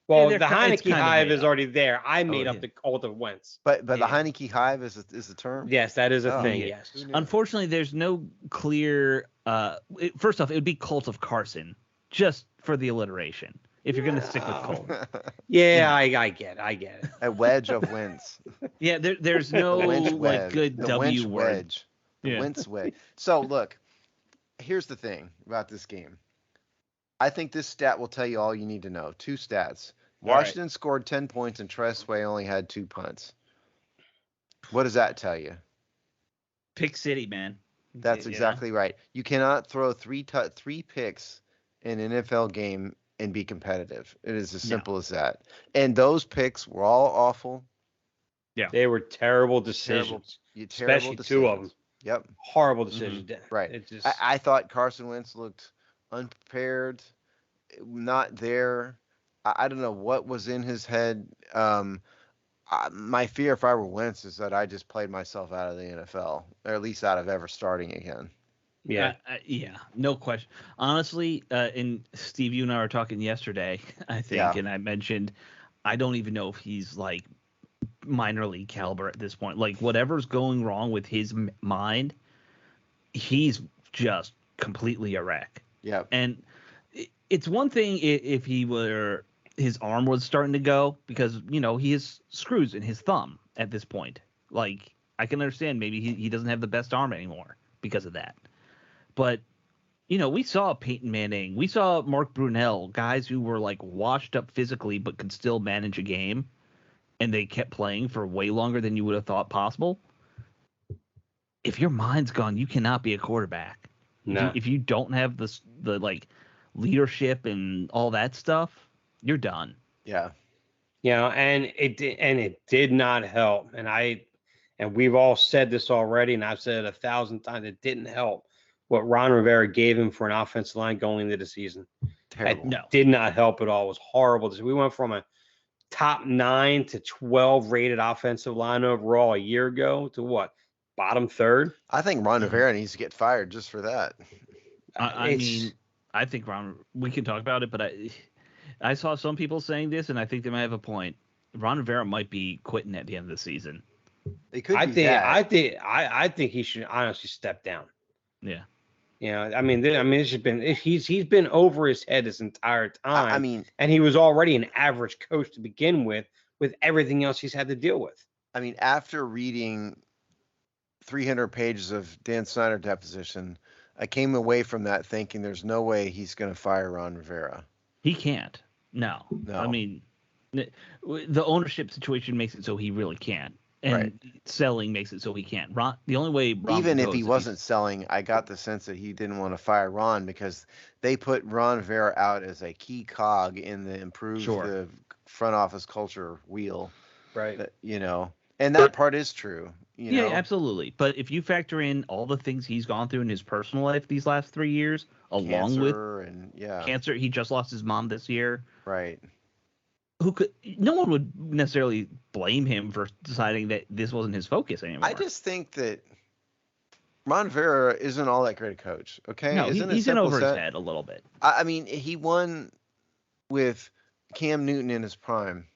Speaker 1: Well, the Heineke hive is already there. I made up the cult of Wentz.
Speaker 3: But the Heineke hive is the term?
Speaker 1: Yes, that is a thing, yes.
Speaker 2: Unfortunately, there's no clear first off, it would be cult of Carson, just for the alliteration. If you're going to stick with Cole.
Speaker 1: I get it.
Speaker 3: A wedge of Wentz.
Speaker 2: Yeah, there's no good W word.
Speaker 3: Wedge. The Wentz wedge. So, look, here's the thing about this game. I think this stat will tell you all you need to know. Two stats. Washington scored 10 points and Tressway only had 2 punts. What does that tell you?
Speaker 2: Pick City, man.
Speaker 3: That's exactly right. You cannot throw three picks in an NFL game and be competitive. It is as simple as that. And those picks were all awful.
Speaker 1: Yeah, they were terrible decisions, especially
Speaker 3: decisions.
Speaker 1: 2 of them.
Speaker 3: Yep,
Speaker 1: horrible decisions.
Speaker 3: Right.
Speaker 1: It just...
Speaker 3: I thought Carson Wentz looked unprepared, not there. I don't know what was in his head. My fear if I were Wentz is that I just played myself out of the NFL, or at least out of ever starting again.
Speaker 2: Yeah. No question. Honestly, and Steve, you and I were talking yesterday, I think, and I mentioned I don't even know if he's like minor league caliber at this point. Like whatever's going wrong with his mind, he's just completely a wreck.
Speaker 3: Yeah.
Speaker 2: And it's one thing if his arm was starting to go, because he has screws in his thumb at this point. Like I can understand maybe he doesn't have the best arm anymore because of that. But we saw Peyton Manning, we saw Mark Brunell, guys who were like washed up physically but could still manage a game, and they kept playing for way longer than you would have thought possible. If your mind's gone, you cannot be a quarterback.
Speaker 1: No.
Speaker 2: If you don't have the like leadership and all that stuff, you're done.
Speaker 3: Yeah.
Speaker 1: And it did not help. And we've all said this already, and I've said it 1,000 times. It didn't help what Ron Rivera gave him for an offensive line going into the season.
Speaker 3: Terrible.
Speaker 1: It did not help at all. It was horrible. We went from a top 9 to 12 rated offensive line overall a year ago to what? Bottom 3rd?
Speaker 3: I think Ron Rivera needs to get fired just for that.
Speaker 2: I mean, I think we can talk about it, but I saw some people saying this, and I think they might have a point. Ron Rivera might be quitting at the end of the season.
Speaker 3: It could
Speaker 1: I think he should honestly step down.
Speaker 2: Yeah.
Speaker 1: It's just been he's been over his head this entire time. And he was already an average coach to begin with everything else he's had to deal with.
Speaker 3: I mean, after reading 300 pages of Dan Snyder deposition, I came away from that thinking there's no way he's going to fire Ron Rivera.
Speaker 2: He can't. No. I mean, the ownership situation makes it so he really can't. And selling makes it so he can't. The only way
Speaker 3: even if he wasn't selling, I got the sense that he didn't want to fire Ron because they put Ron Rivera out as a key cog in the the front office culture wheel.
Speaker 1: Right.
Speaker 3: And that part is true.
Speaker 2: Yeah, absolutely. But if you factor in all the things he's gone through in his personal life these last 3 years, along with cancer, he just lost his mom this year.
Speaker 3: Right.
Speaker 2: No one would necessarily blame him for deciding that this wasn't his focus anymore.
Speaker 3: I just think that Ron Rivera isn't all that great a coach. Okay,
Speaker 2: no, he's in over his head a little bit.
Speaker 3: I mean, he won with Cam Newton in his prime.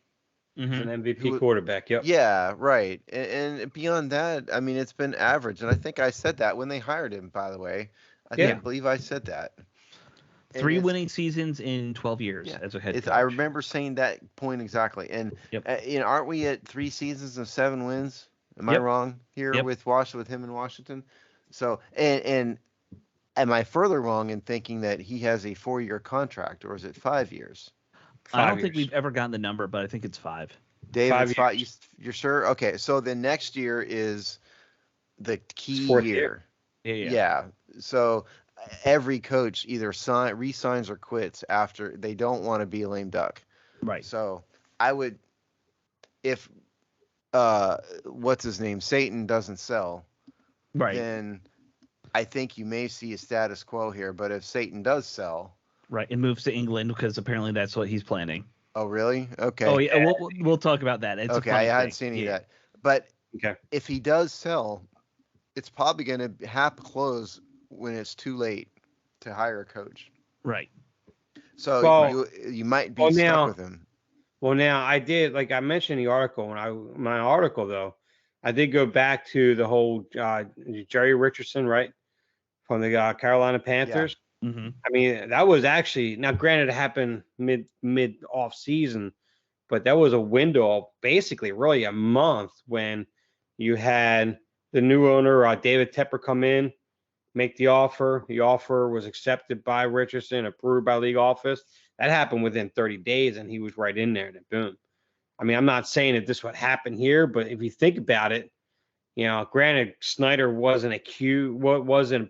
Speaker 1: He's an MVP quarterback. Yep.
Speaker 3: Yeah, right. And beyond that, I mean, it's been average. And I think I said that when they hired him. By the way, I believe I said that.
Speaker 2: 3 winning seasons in 12 years as a head coach.
Speaker 3: I remember saying that point exactly. And aren't we at 3 seasons and 7 wins? Am I wrong here with him in Washington? So and am I further wrong in thinking that he has a 4-year contract, or is it 5 years?
Speaker 2: I don't think we've ever gotten the number, but I think it's 5.
Speaker 3: Dave, 5 years. You're sure? Okay, so the next year is the key year. Yeah. So every coach either resigns or quits after they don't want to be a lame duck.
Speaker 2: Right.
Speaker 3: So I would, if what's his name, Satan doesn't sell, then I think you may see a status quo here. But if Satan does sell,
Speaker 2: and moves to England, because apparently that's what he's planning.
Speaker 3: Oh, really? Okay.
Speaker 2: Oh, yeah. We'll talk about that. It's
Speaker 3: okay. I hadn't seen any of that. But if he does sell, it's probably going to have to close when it's too late to hire a coach.
Speaker 2: Right.
Speaker 3: So you might be stuck with him.
Speaker 1: Well, now I did, like I mentioned in the article, my article though, I did go back to the whole Jerry Richardson, right, from the Carolina Panthers.
Speaker 2: Yeah. Mm-hmm.
Speaker 1: I mean, that was actually, now granted it happened mid off season, but that was a window of basically really a month when you had the new owner, David Tepper, come in, make the offer. The offer was accepted by Richardson, approved by league office. That happened within 30 days, and he was right in there, and then boom. I mean, I'm not saying that this would happen here, but if you think about it, granted, Snyder wasn't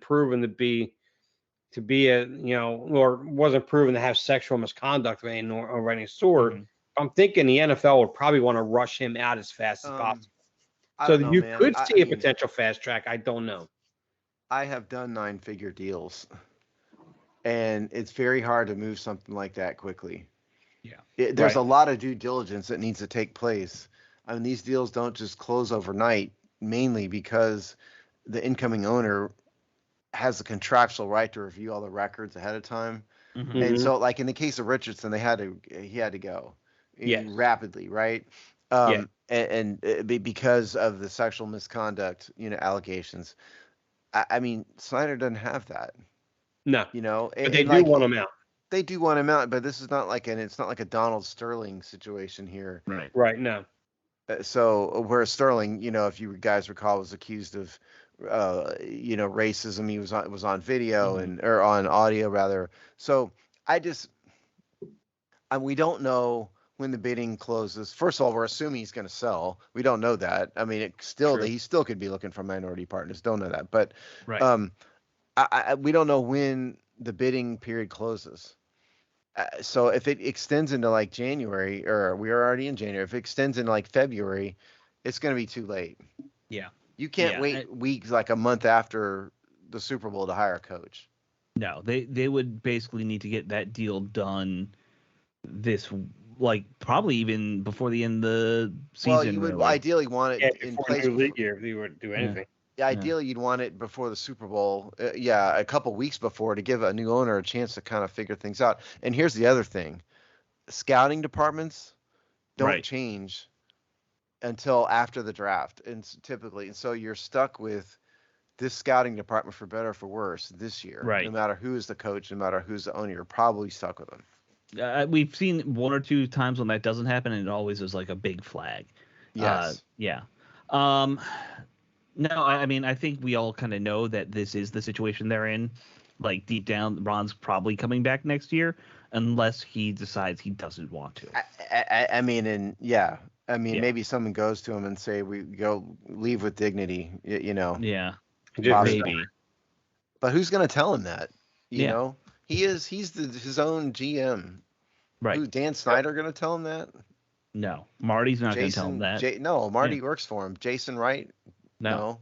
Speaker 1: proven to be a, or wasn't proven to have sexual misconduct of any sort.
Speaker 2: Mhm.
Speaker 1: I'm thinking the NFL would probably want to rush him out as fast as possible.
Speaker 3: I
Speaker 1: So
Speaker 3: don't know,
Speaker 1: you
Speaker 3: man.
Speaker 1: could
Speaker 3: I
Speaker 1: see a
Speaker 3: mean,
Speaker 1: potential fast track. I don't know.
Speaker 3: I have done 9-figure deals, and it's very hard to move something like that quickly.
Speaker 2: Yeah.
Speaker 3: There's
Speaker 1: Right.
Speaker 3: a lot of due diligence that needs to take place. I mean, these deals don't just close overnight, mainly because the incoming owner has the contractual right to review all the records ahead of time.
Speaker 2: Mhm.
Speaker 3: And
Speaker 1: Mhm.
Speaker 3: so, like in the case of Richardson, he had to go
Speaker 1: Yes.
Speaker 3: rapidly, right?
Speaker 1: Yeah.
Speaker 3: Because of the sexual misconduct, allegations. I mean, Snyder doesn't have that,
Speaker 1: No, but they
Speaker 3: and
Speaker 1: do
Speaker 3: like
Speaker 1: want him out.
Speaker 3: they do want him out, but this is not like it's not like a Donald Sterling situation here.
Speaker 2: Right.
Speaker 1: Right. No.
Speaker 3: So where Sterling, if you guys recall, was accused of, racism. He was on video
Speaker 2: Mhm.
Speaker 3: or on audio rather. So we don't know when the bidding closes. First of all, we're assuming he's going to sell. We don't know that. I mean,
Speaker 1: True.
Speaker 3: he still could be looking for minority partners. Don't know that, but
Speaker 2: Right.
Speaker 3: we don't know when the bidding period closes. So if it extends into like January, or we are already in January, if it extends into like February, it's going to be too late.
Speaker 2: Yeah.
Speaker 3: You can't
Speaker 2: Yeah,
Speaker 3: wait weeks, like a month after the Super Bowl, to hire a coach.
Speaker 2: No, they would basically need to get that deal done like probably even before the end of the season.
Speaker 3: Well, you would
Speaker 2: really.
Speaker 3: ideally want it
Speaker 1: Yeah.
Speaker 3: in
Speaker 1: Before
Speaker 3: place.
Speaker 1: new league year, if they would do anything.
Speaker 3: Ideally, you'd want it before the Super Bowl. A couple weeks before, to give a new owner a chance to kind of figure things out. And here's the other thing: scouting departments don't
Speaker 2: Right.
Speaker 3: change until after the draft, and typically, and so you're stuck with this scouting department, for better or for worse, this year.
Speaker 2: Right.
Speaker 3: No matter who is the coach, no matter who's the owner, you're probably stuck with them.
Speaker 2: We've seen one or two times when that doesn't happen, and it always is like a big flag.
Speaker 3: Yes.
Speaker 2: Yeah. No, I mean, I think we all kind of know that this is the situation they're in. Like deep down, Ron's probably coming back next year, unless he decides he doesn't want to.
Speaker 3: I mean,
Speaker 2: Yeah.
Speaker 3: maybe someone goes to him and say, "We go leave with dignity,"
Speaker 2: Yeah.
Speaker 1: Just
Speaker 2: Maybe.
Speaker 3: But who's going to tell him that?
Speaker 2: Yeah.
Speaker 3: He's his own GM.
Speaker 2: Right.
Speaker 3: Who's Dan Snyder going to tell him that?
Speaker 2: No, Marty's not going to tell him that.
Speaker 3: No, Marty works for him. Jason Wright?
Speaker 2: No,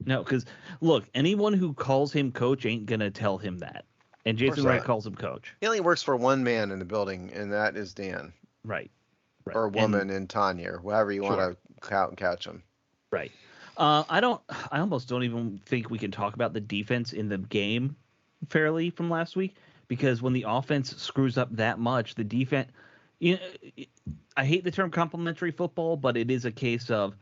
Speaker 2: because look, anyone who calls him coach ain't going to tell him that. And Jason Wright calls him coach.
Speaker 3: He only works for one man in the building, and that is Dan.
Speaker 2: Right.
Speaker 3: Or woman in Tanya, or whoever you want to couch him.
Speaker 2: Right. I almost don't even think we can talk about the defense in the game fairly from last week, because when the offense screws up that much, the defense, I hate the term complimentary football, but it is a case of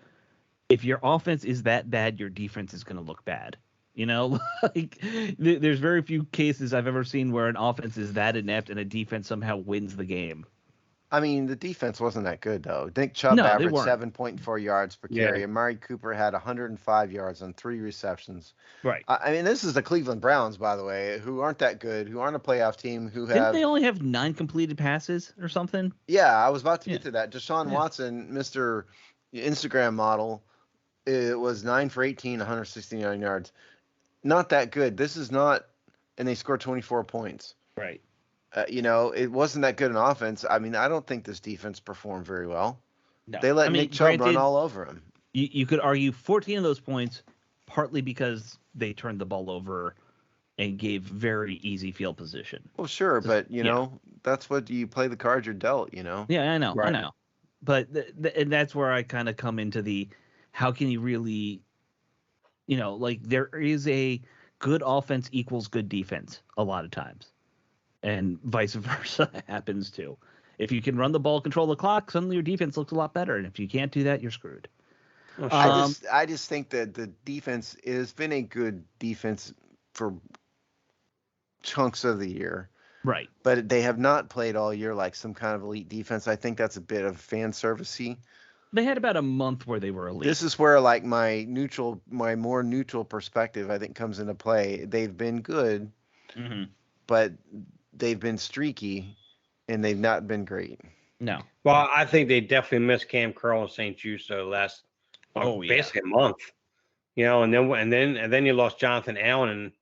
Speaker 2: if your offense is that bad, your defense is going to look bad. Like there's very few cases I've ever seen where an offense is that inept and a defense somehow wins the game.
Speaker 3: I mean, the defense wasn't that good, though. Nick Chubb averaged 7.4 yards per carry.
Speaker 1: Yeah.
Speaker 3: And Amari Cooper had 105 yards on 3 receptions.
Speaker 2: Right.
Speaker 3: I mean, this is the Cleveland Browns, by the way, who aren't that good, who aren't a playoff team, who have...
Speaker 2: Didn't they only have 9 completed passes or something?
Speaker 3: Yeah, I was about to get to that. Deshaun Watson, Mr. Instagram model, it was 9 for 18, 169 yards. Not that good. This is not... And they scored 24 points.
Speaker 2: Right.
Speaker 3: It wasn't that good an offense. I mean, I don't think this defense performed very well.
Speaker 2: No.
Speaker 3: They let Nick Chubb run all over him.
Speaker 2: You could argue 14 of those points partly because they turned the ball over and gave very easy field position.
Speaker 3: Well, sure, but that's what you play the cards you're dealt.
Speaker 2: Yeah, I know,
Speaker 1: Right.
Speaker 2: I know. But and that's where I kind of come into the how can you really, like there is a good offense equals good defense a lot of times. And vice versa happens too. If you can run the ball, control the clock, suddenly your defense looks a lot better. And if you can't do that, you're screwed.
Speaker 3: I just think that the defense has been a good defense for chunks of the year.
Speaker 2: Right.
Speaker 3: But they have not played all year like some kind of elite defense. I think that's a bit of fan service-y.
Speaker 2: They had about a month where they were elite.
Speaker 3: This is where like my more neutral perspective, I think, comes into play. They've been good,
Speaker 2: Mm-hmm.
Speaker 3: but they've been streaky, and they've not been great.
Speaker 2: No.
Speaker 1: Well, I think they definitely missed Cam Curl and St. Justo last, basically a month. And then you lost Jonathan Allen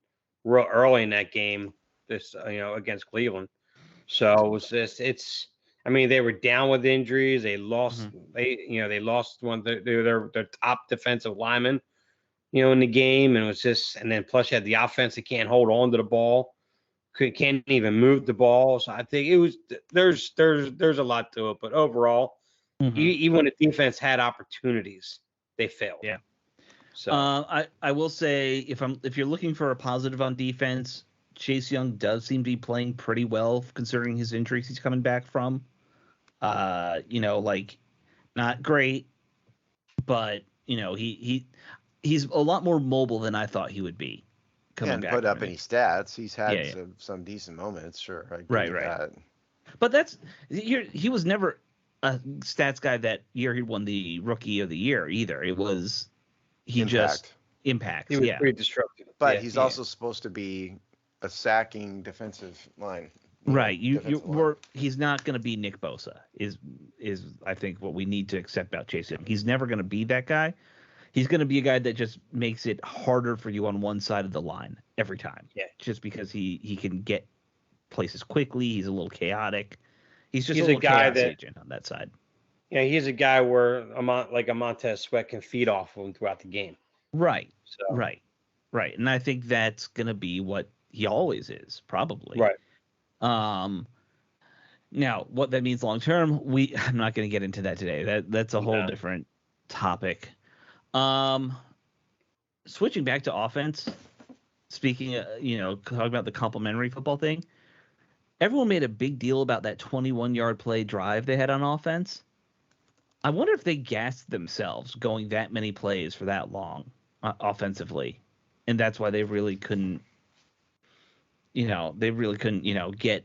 Speaker 1: real early in that game, against Cleveland. So it was just I mean, they were down with injuries. They lost they lost one of their top defensive linemen, in the game, and it was just, and then plus you had the offense that can't hold on to the ball, can't even move the ball. So I think it was there's a lot to it, but overall, even when the defense had opportunities, they failed.
Speaker 2: Yeah.
Speaker 1: So
Speaker 2: I will say, if you're looking for a positive on defense, Chase Young does seem to be playing pretty well considering his injuries he's coming back from. Like not great, but he's a lot more mobile than I thought he would be.
Speaker 3: Can't put up any stats. He's had some decent moments, sure.
Speaker 2: Right.
Speaker 3: That.
Speaker 2: But he was never a stats guy that year he won the Rookie of the Year either. It was just impact.
Speaker 1: He was pretty disruptive.
Speaker 3: But he's also supposed to be a sacking defensive line.
Speaker 2: Right. He's not going to be Nick Bosa is I think what we need to accept about Chase Young. He's never going to be that guy. He's going to be a guy that just makes it harder for you on one side of the line every time.
Speaker 1: Yeah.
Speaker 2: Just because he can get places quickly. He's a little chaotic. He's just
Speaker 1: a guy that
Speaker 2: agent on that side.
Speaker 1: Yeah, he's a guy where a Montez Sweat can feed off of him throughout the game.
Speaker 2: Right.
Speaker 1: So.
Speaker 2: Right. And I think that's going to be what he always is, probably.
Speaker 1: Right.
Speaker 2: Now, what that means long term, I'm not going to get into that today. That's a whole different topic. Switching back to offense, speaking of, talking about the complementary football thing, everyone made a big deal about that 21-yard play drive they had on offense. I wonder if they gassed themselves going that many plays for that long offensively, and that's why they really couldn't, get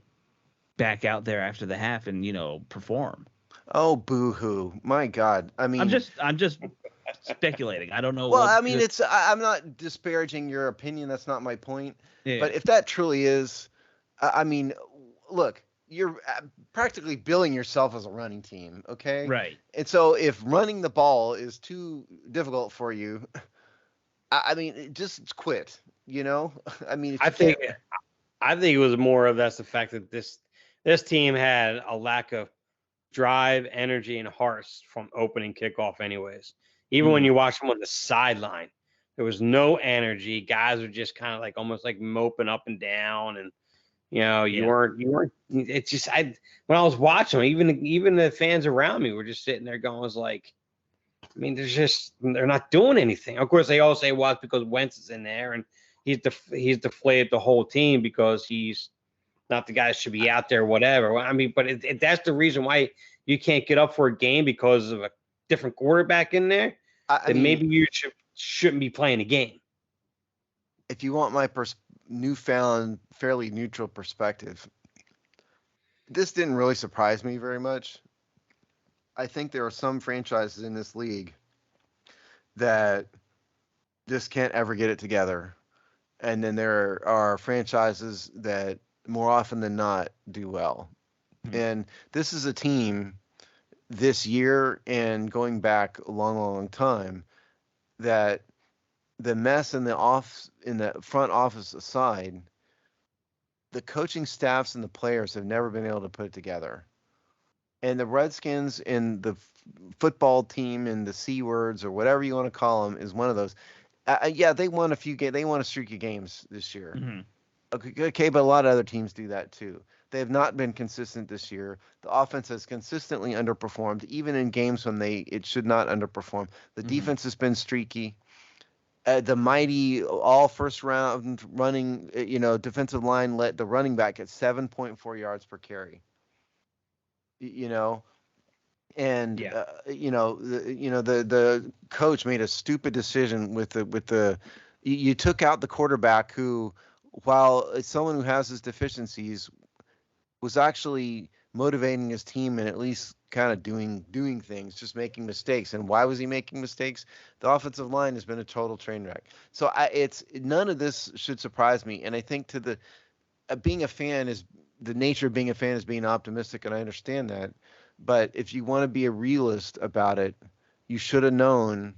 Speaker 2: back out there after the half and, perform.
Speaker 3: Oh, boo-hoo. My God. I mean,
Speaker 2: I'm just speculating. I don't know.
Speaker 3: Well, I'm not disparaging your opinion. That's not my point.
Speaker 2: Yeah.
Speaker 3: But if that truly is, I mean, look, you're practically billing yourself as a running team, okay?
Speaker 2: Right.
Speaker 3: And so if running the ball is too difficult for you, I mean, just quit, I mean,
Speaker 1: I think it was more of that's the fact that this team had a lack of drive, energy, and heart from opening kickoff anyways. Even when you watch them on the sideline, there was no energy. Guys were just kind of like almost like moping up and down, and you weren't. It's just when I was watching them, even the fans around me were just sitting there going, "Was like, I mean, they're not doing anything." Of course, they all say, "Well, it's because Wentz is in there and he's deflated the whole team because he's not the guy that should be out there, whatever." I mean, but that's the reason why you can't get up for a game because of a different quarterback in there. Then maybe you shouldn't be playing a game.
Speaker 3: If you want my newfound, fairly neutral perspective, this didn't really surprise me very much. I think there are some franchises in this league that just can't ever get it together. And then there are franchises that more often than not do well. Mm-hmm. And this is a team this year and going back a long, long time that the mess in the front office aside, the coaching staffs and the players have never been able to put it together. And the Redskins and the football team and the C words or whatever you want to call them is one of those. They won a few games. They won a streak of games this year. Mm-hmm. Okay, but a lot of other teams do that too. They have not been consistent this year. The offense has consistently underperformed, even in games when it should not underperform. The defense has been streaky. The mighty all first round running, defensive line let the running back at 7.4 yards per carry. And the coach made a stupid decision with the you took out the quarterback who, while it's someone who has his deficiencies, was actually motivating his team and at least kind of doing things, just making mistakes. And why was he making mistakes? The offensive line has been a total train wreck. So it's none of this should surprise me. And I think being a fan is the nature of being a fan is being optimistic, and I understand that. But if you want to be a realist about it, you should have known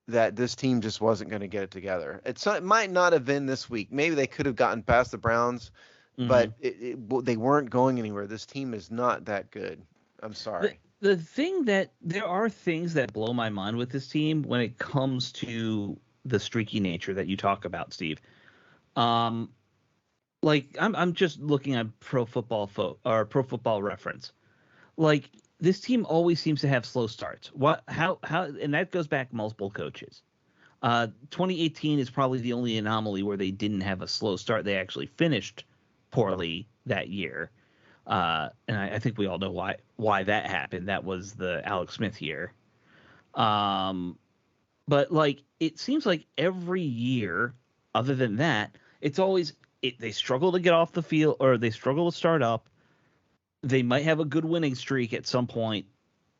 Speaker 3: that this team just wasn't going to get it together. It might not have been this week. Maybe they could have gotten past the Browns, but they weren't going anywhere. This team is not that good. I'm sorry.
Speaker 2: The thing that there are things that blow my mind with this team when it comes to the streaky nature that you talk about, Steve. Like I'm just looking at Pro Football Reference. Like this team always seems to have slow starts. How and that goes back multiple coaches. 2018 is probably the only anomaly where they didn't have a slow start. They actually finished poorly that year. And I think we all know why that happened. That was the Alex Smith year. But like it seems like every year, other than that, it's always they struggle to get off the field or they struggle to start up. They might have a good winning streak at some point,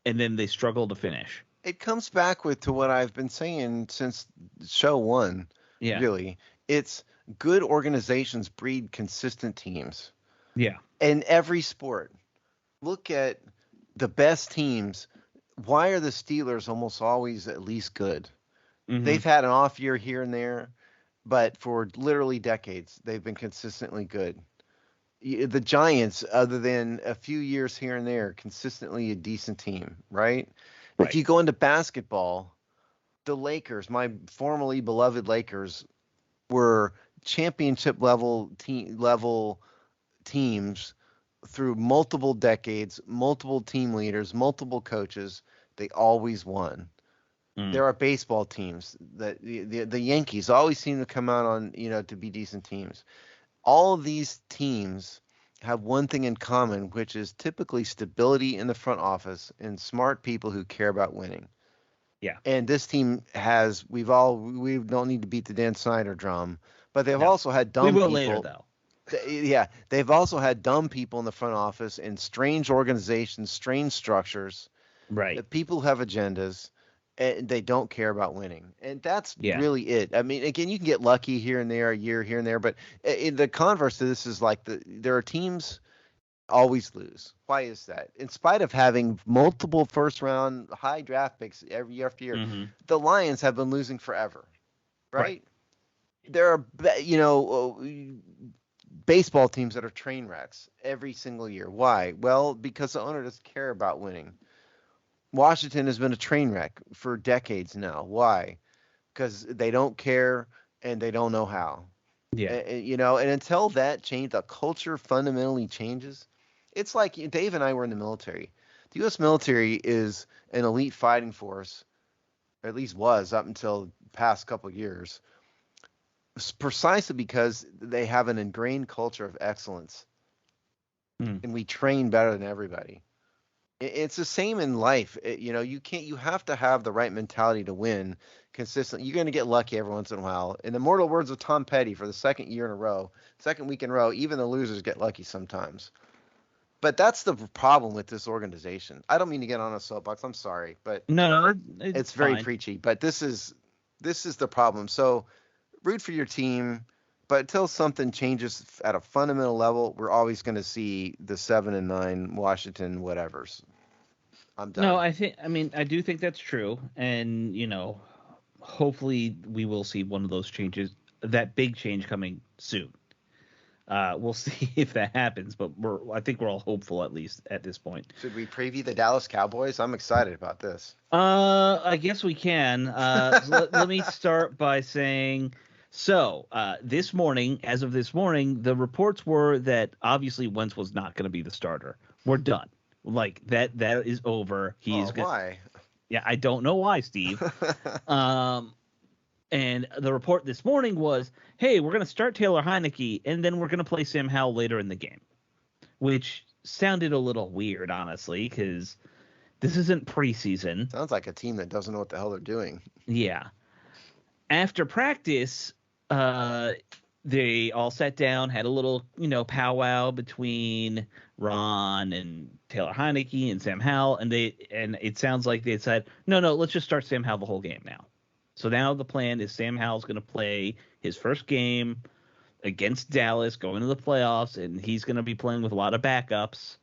Speaker 2: and then they struggle to finish.
Speaker 3: It comes back to what I've been saying since show one.
Speaker 2: Yeah.
Speaker 3: Really, it's good organizations breed consistent teams.
Speaker 2: Yeah.
Speaker 3: In every sport, look at the best teams. Why are the Steelers almost always at least good? They've had an off year here and there, but for literally decades, they've been consistently good. The Giants, other than a few years here and there, consistently a decent team, right? If you go into basketball, the Lakers, my formerly beloved Lakers, were championship level teams through multiple decades, multiple team leaders, multiple coaches. They always won. There are baseball teams that the Yankees always seem to come out on, to be decent teams. All of these teams have one thing in common, which is typically stability in the front office and smart people who care about winning.
Speaker 2: Yeah.
Speaker 3: And this team has, we don't need to beat the Dan Snyder drum, but they've also had dumb people.
Speaker 2: We will later, though.
Speaker 3: Yeah, they've also had dumb people in the front office in strange organizations, strange structures.
Speaker 2: Right.
Speaker 3: People who have agendas, and they don't care about winning. And that's really it. I mean, again, you can get lucky here and there, a year here and there, but in the converse to this is like there are teams always lose. Why is that? In spite of having multiple first-round high draft picks every year after year, the Lions have been losing forever, right? There are, baseball teams that are train wrecks every single year. Why? Well, because the owner doesn't care about winning. Washington has been a train wreck for decades now. Why? Because they don't care and they don't know how.
Speaker 2: Yeah.
Speaker 3: And until that change, the culture fundamentally changes. It's like Dave and I were in the military. The U.S. military is an elite fighting force, or at least was up until the past couple of years, precisely because they have an ingrained culture of excellence. And we train better than everybody. It's the same in life. You have to have the right mentality to win consistently. You're going to get lucky every once in a while. In the immortal words of Tom Petty, for the second week in a row, even the losers get lucky sometimes. But that's the problem with this organization. I don't mean to get on a soapbox. I'm sorry, but
Speaker 2: no,
Speaker 3: it's very preachy. But this is the problem. So root for your team. But until something changes at a fundamental level, we're always going to see the 7-9 Washington whatevers. I'm done.
Speaker 2: No, I do think that's true. And, hopefully we will see one of those changes, that big change coming soon. We'll see if that happens, but I think we're all hopeful, at least at this point.
Speaker 3: Should we preview the Dallas Cowboys? I'm excited about this.
Speaker 2: I guess we can. Let me start by saying... So, this morning, as of this morning, the reports were that obviously Wentz was not going to be the starter. We're done. Like, that is over.
Speaker 3: Why?
Speaker 2: Yeah, I don't know why, Steve. And the report this morning was, hey, we're going to start Taylor Heineke, and then we're going to play Sam Howell later in the game, which sounded a little weird, honestly, because this isn't preseason.
Speaker 3: Sounds like a team that doesn't know what the hell they're doing.
Speaker 2: Yeah. After practice, they all sat down, had a little, powwow between Ron and Taylor Heineke and Sam Howell, and it sounds like they said, no, let's just start Sam Howell the whole game now. So now the plan is Sam Howell's going to play his first game against Dallas, going to the playoffs, and he's going to be playing with a lot of backups,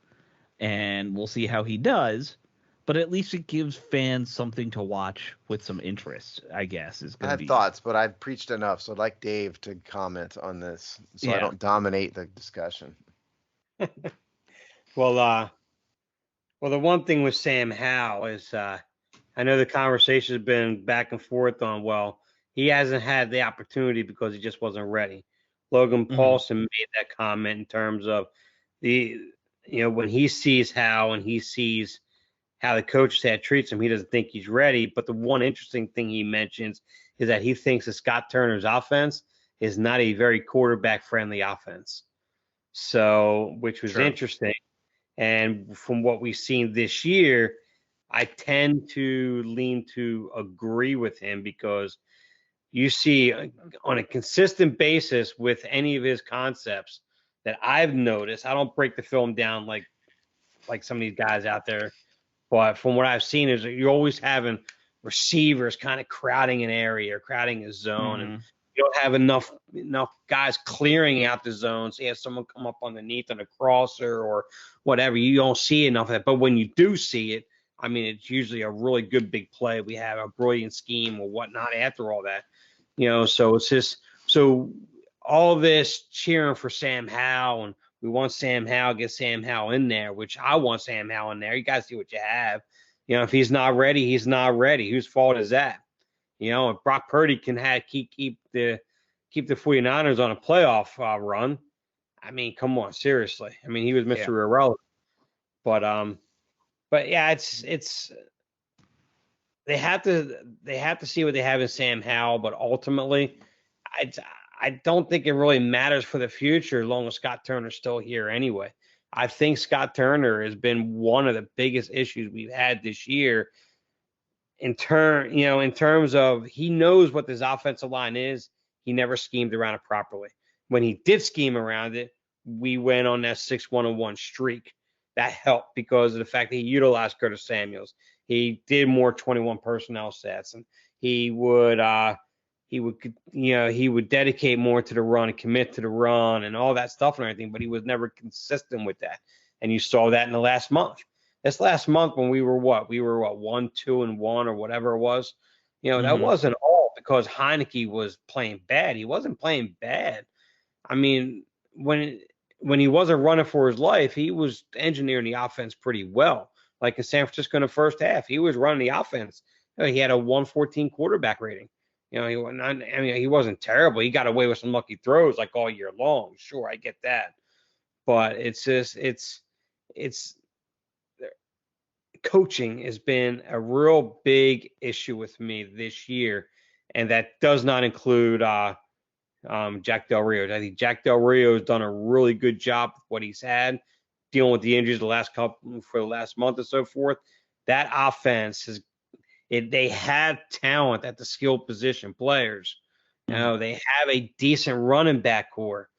Speaker 2: and we'll see how he does. But at least it gives fans something to watch with some interest, I guess.
Speaker 3: I have thoughts, but I've preached enough, so I'd like Dave to comment on this so I don't dominate the discussion.
Speaker 1: Well, the one thing with Sam Howell is I know the conversation has been back and forth on, well, he hasn't had the opportunity because he just wasn't ready. Logan Paulson made that comment in terms of when he sees Howell and he sees how the coach staff treats him, he doesn't think he's ready. But the one interesting thing he mentions is that he thinks that Scott Turner's offense is not a very quarterback-friendly offense. So, which was interesting. And from what we've seen this year, I tend to lean to agree with him because you see on a consistent basis with any of his concepts that I've noticed, I don't break the film down like some of these guys out there, but from what I've seen is you're always having receivers kind of crowding an area or crowding a zone, and you don't have enough guys clearing out the zone. So you have someone come up underneath on a crosser or whatever. You don't see enough of that. But when you do see it, I mean, it's usually a really good big play. We have a brilliant scheme or whatnot after all that. So it's just all this cheering for Sam Howell, and we want Sam Howell, get Sam Howell in there, which I want Sam Howell in there. You guys see what you have. If he's not ready, he's not ready. Whose fault is that? If Brock Purdy can keep the 49ers on a playoff run, I mean, come on, seriously. I mean, he was Mr. Irrelevant. But yeah, it's they have to see what they have in Sam Howell, but ultimately, I don't think it really matters for the future as long as Scott Turner's still here anyway. I think Scott Turner has been one of the biggest issues we've had this year in terms of he knows what this offensive line is. He never schemed around it properly. When he did scheme around it, we went on that 6-1-1 streak. That helped because of the fact that he utilized Curtis Samuels. He did more 21 personnel sets, and he would dedicate more to the run and commit to the run and all that stuff and everything, but he was never consistent with that. And you saw that in the last month. This last month when we were 1-2-1 or whatever it was, that wasn't all because Heineke was playing bad. He wasn't playing bad. I mean, when he wasn't running for his life, he was engineering the offense pretty well. Like in San Francisco in the first half, he was running the offense. He had a 114 quarterback rating. He wasn't terrible. He got away with some lucky throws like all year long. Sure, I get that. But it's just coaching has been a real big issue with me this year, and that does not include Jack Del Rio. I think Jack Del Rio has done a really good job with what he's had, dealing with the injuries for the last month and so forth. That offense they have talent at the skilled position players. They have a decent running back core,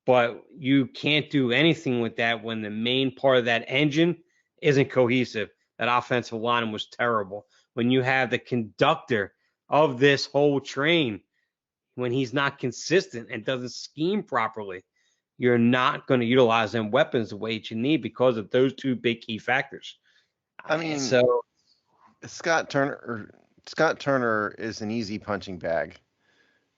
Speaker 1: but you can't do anything with that when the main part of that engine isn't cohesive. That offensive line was terrible. When you have the conductor of this whole train, when he's not consistent and doesn't scheme properly, you're not going to utilize them weapons the way that you need because of those two big key factors.
Speaker 3: I mean, Scott Turner is an easy punching bag.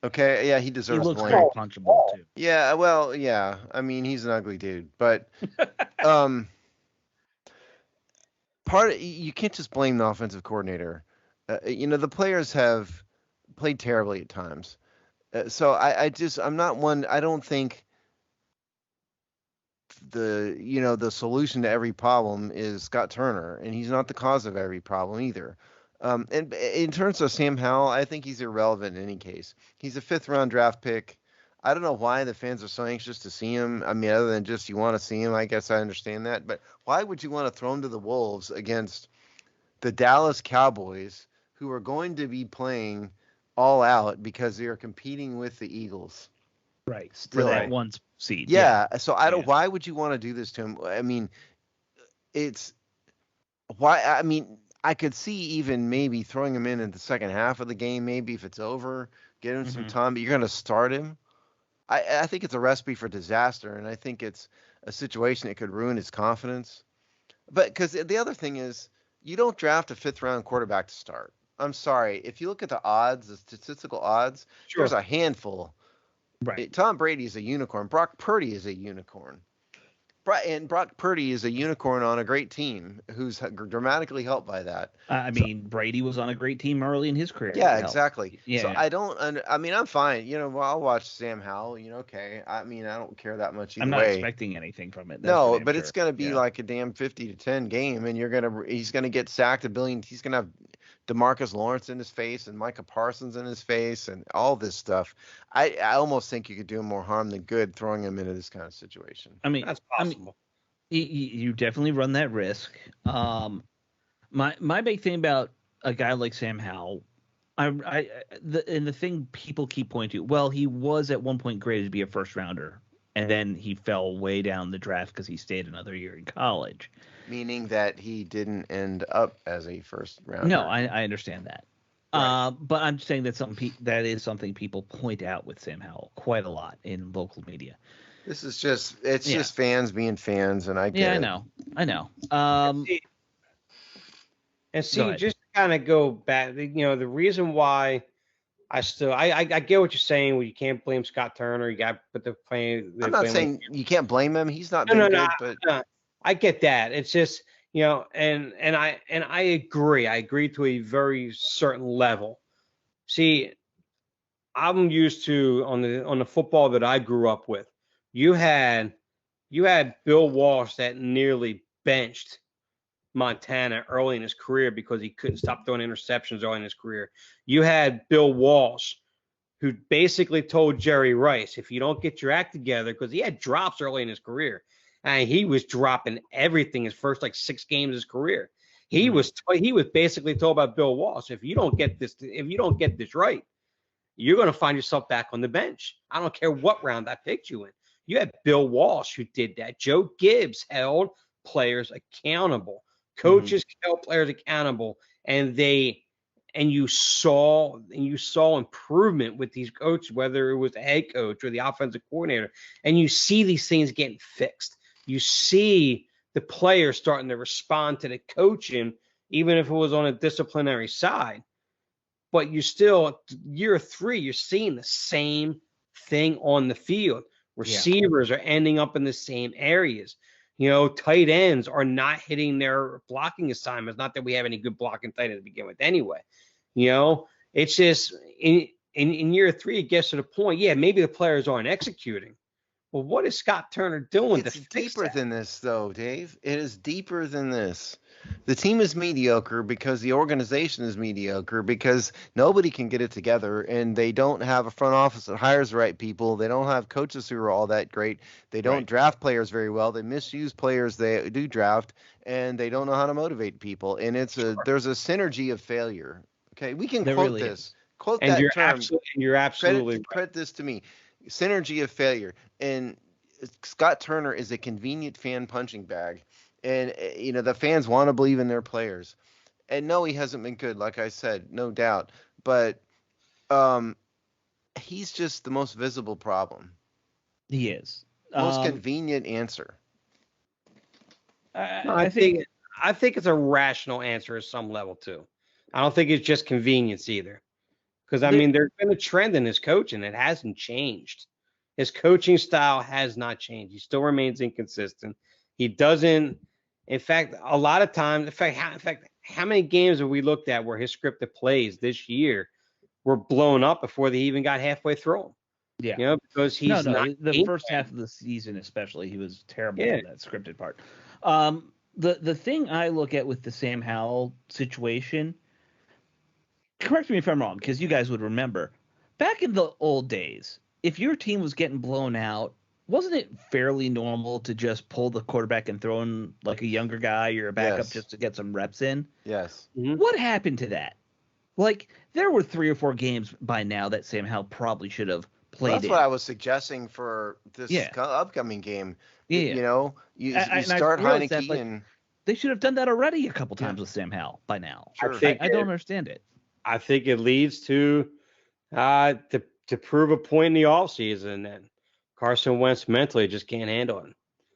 Speaker 3: Okay, yeah, he deserves
Speaker 2: blame. He looks
Speaker 3: very
Speaker 2: punchable too.
Speaker 3: Yeah, well, yeah. I mean, he's an ugly dude, but you can't just blame the offensive coordinator. The players have played terribly at times. So I'm not one. I don't think the solution to every problem is Scott Turner, and he's not the cause of every problem either. And in terms of Sam Howell, I think he's irrelevant in any case. He's a 5th-round draft pick. I don't know why the fans are so anxious to see him. I mean, other than just you want to see him, I guess I understand that. But why would you want to throw him to the wolves against the Dallas Cowboys, who are going to be playing all out because they are competing with the Eagles?
Speaker 2: Right. Still for that one seed.
Speaker 3: Yeah. So why would you want to do this to him? I mean, I could see even maybe throwing him in the second half of the game, maybe if it's over, get him some time, but you're going to start him. I think it's a recipe for disaster, and I think it's a situation that could ruin his confidence. But because the other thing is, you don't draft a 5th-round quarterback to start. I'm sorry. If you look at the odds, the statistical odds, there's
Speaker 1: Sure.
Speaker 3: a handful.
Speaker 2: Right.
Speaker 3: Tom Brady is a unicorn. Brock Purdy is a unicorn. And Brock Purdy is a unicorn on a great team who's dramatically helped by that.
Speaker 2: I mean, Brady was on a great team early in his career.
Speaker 3: Yeah, exactly.
Speaker 2: Yeah.
Speaker 3: So I don't. I mean, I'm fine. Well, I'll watch Sam Howell. Okay. I mean, I don't care that much either
Speaker 2: I'm not
Speaker 3: way.
Speaker 2: expecting anything from it.
Speaker 3: No, but it's going to be like a damn 50-10 game, and he's going to get sacked a billion. He's going to have DeMarcus Lawrence in his face and Micah Parsons in his face and all this stuff. I almost think you could do him more harm than good throwing him into this kind of situation.
Speaker 2: I mean,
Speaker 1: That's possible.
Speaker 2: You definitely run that risk. My big thing about a guy like Sam Howell, the thing people keep pointing to, well, he was at one point graded to be a first rounder, and then he fell way down the draft because he stayed another year in college.
Speaker 3: Meaning that he didn't end up as a first rounder.
Speaker 2: No, I understand that.
Speaker 3: Right.
Speaker 2: But I'm saying that that is something people point out with Sam Howell quite a lot in local media.
Speaker 3: This is just fans being fans, and I get it.
Speaker 2: I know.
Speaker 1: Just to kind of go back, the reason why I get what you're saying. Well, you can't blame Scott Turner. You got to put the play.
Speaker 3: I'm not saying you can't blame him. He's not been good, but
Speaker 1: no, I get that. It's just and I agree. I agree to a very certain level. See, I'm used to on the football that I grew up with. You had Bill Walsh that nearly benched Montana early in his career because he couldn't stop throwing interceptions early in his career. You had Bill Walsh, who basically told Jerry Rice, if you don't get your act together, because he had drops early in his career, and he was dropping everything his first 6 games of his career. He was basically told by Bill Walsh, if you don't get this right, you're going to find yourself back on the bench. I don't care what round I picked you in. You had Bill Walsh who did that. Joe Gibbs held players accountable. Coaches held players accountable, and you saw improvement with these coaches, whether it was the head coach or the offensive coordinator, and you see these things getting fixed. You see the players starting to respond to the coaching, even if it was on a disciplinary side. But you still, year 3, you're seeing the same thing on the field. Receivers are ending up in the same areas. Tight ends are not hitting their blocking assignments. Not that we have any good blocking tight ends to begin with anyway. It's just in year 3, it gets to the point, maybe the players aren't executing. Well, what is Scott Turner doing
Speaker 3: it's
Speaker 1: to fix
Speaker 3: deeper
Speaker 1: that?
Speaker 3: than this, though, Dave. It is deeper than this. The team is mediocre because the organization is mediocre because nobody can get it together, and they don't have a front office that hires the right people. They don't have coaches who are all that great. They don't draft players very well. They misuse players they do draft, and they don't know how to motivate people. And there's a synergy of failure. Okay, we can quote
Speaker 2: really
Speaker 3: this.
Speaker 2: Is.
Speaker 3: Quote
Speaker 1: and
Speaker 3: that
Speaker 1: you're
Speaker 3: term.
Speaker 1: You're absolutely right.
Speaker 3: Credit this to me. Synergy of failure. And Scott Turner is a convenient fan punching bag. And, the fans want to believe in their players. And no, he hasn't been good, like I said, no doubt. But he's just the most visible problem.
Speaker 2: He is.
Speaker 3: Most convenient answer.
Speaker 1: I think it's a rational answer at some level, too. I don't think it's just convenience either. Because, there's been a trend in his coaching. It hasn't changed. His coaching style has not changed. He still remains inconsistent. He doesn't. In fact, a lot of times, how many games have we looked at where his scripted plays this year were blown up before they even got halfway through them?
Speaker 2: Yeah.
Speaker 1: Because he's not.
Speaker 2: The first half of the season, especially, he was terrible in that scripted part. The thing I look at with the Sam Howell situation, correct me if I'm wrong, because you guys would remember, back in the old days, if your team was getting blown out, wasn't it fairly normal to just pull the quarterback and throw in like a younger guy or a backup just to get some reps in?
Speaker 3: Yes.
Speaker 2: Mm-hmm. What happened to that? There were 3 or 4 games by now that Sam Howell probably should have played.
Speaker 3: That's what I was suggesting for this upcoming game.
Speaker 2: Yeah.
Speaker 3: You start Heineke and
Speaker 2: they should have done that already a couple times with Sam Howell by now.
Speaker 3: Sure.
Speaker 2: I don't understand it.
Speaker 1: I think it leads to prove a point in the offseason. And Carson Wentz mentally just can't handle it.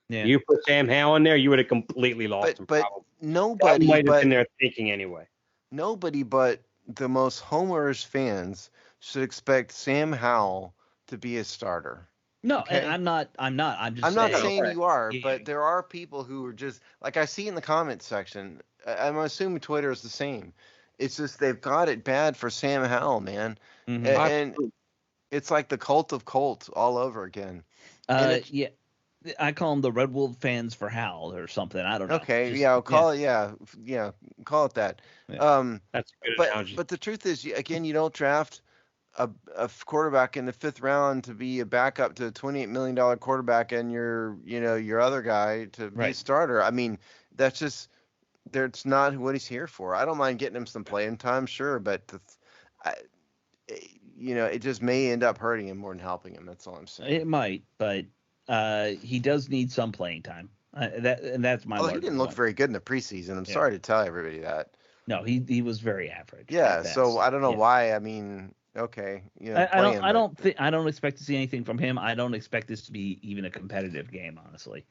Speaker 2: Yeah.
Speaker 1: You put Sam Howell in there, you would have completely lost him.
Speaker 3: But
Speaker 1: Probably.
Speaker 3: nobody
Speaker 1: Might have
Speaker 3: but
Speaker 1: been there thinking anyway.
Speaker 3: nobody but the most homerish fans should expect Sam Howell to be a starter.
Speaker 2: No,
Speaker 3: Okay?
Speaker 2: and I'm not. I'm just
Speaker 3: I'm not
Speaker 2: saying.
Speaker 3: saying you are,
Speaker 2: Yeah.
Speaker 3: but there are people who are just like I see in the comments section. I'm assuming Twitter is the same. It's just they've got it bad for Sam Howell, man, and it's like the cult of Colt all over again.
Speaker 2: Yeah, I call them the Red Wolf fans for Howell or something. I don't know.
Speaker 3: Okay,
Speaker 2: Just,
Speaker 3: yeah, I'll call it. Yeah, call it that.
Speaker 2: Yeah.
Speaker 1: That's a good analogy.
Speaker 3: But the truth is, again, you don't draft a quarterback in the 5th round to be a backup to a $28 million quarterback and your other guy to be a starter. I mean, that's not what he's here for. I don't mind getting him some playing time, sure, but it just may end up hurting him more than helping him. That's all I'm saying.
Speaker 2: It might, but he does need some playing time. That's my.
Speaker 3: He didn't look very good in the preseason. I'm sorry to tell everybody that.
Speaker 2: No, he was very average.
Speaker 3: Yeah, so I don't know why. I mean, okay,
Speaker 2: I don't expect to see anything from him. I don't expect this to be even a competitive game, honestly.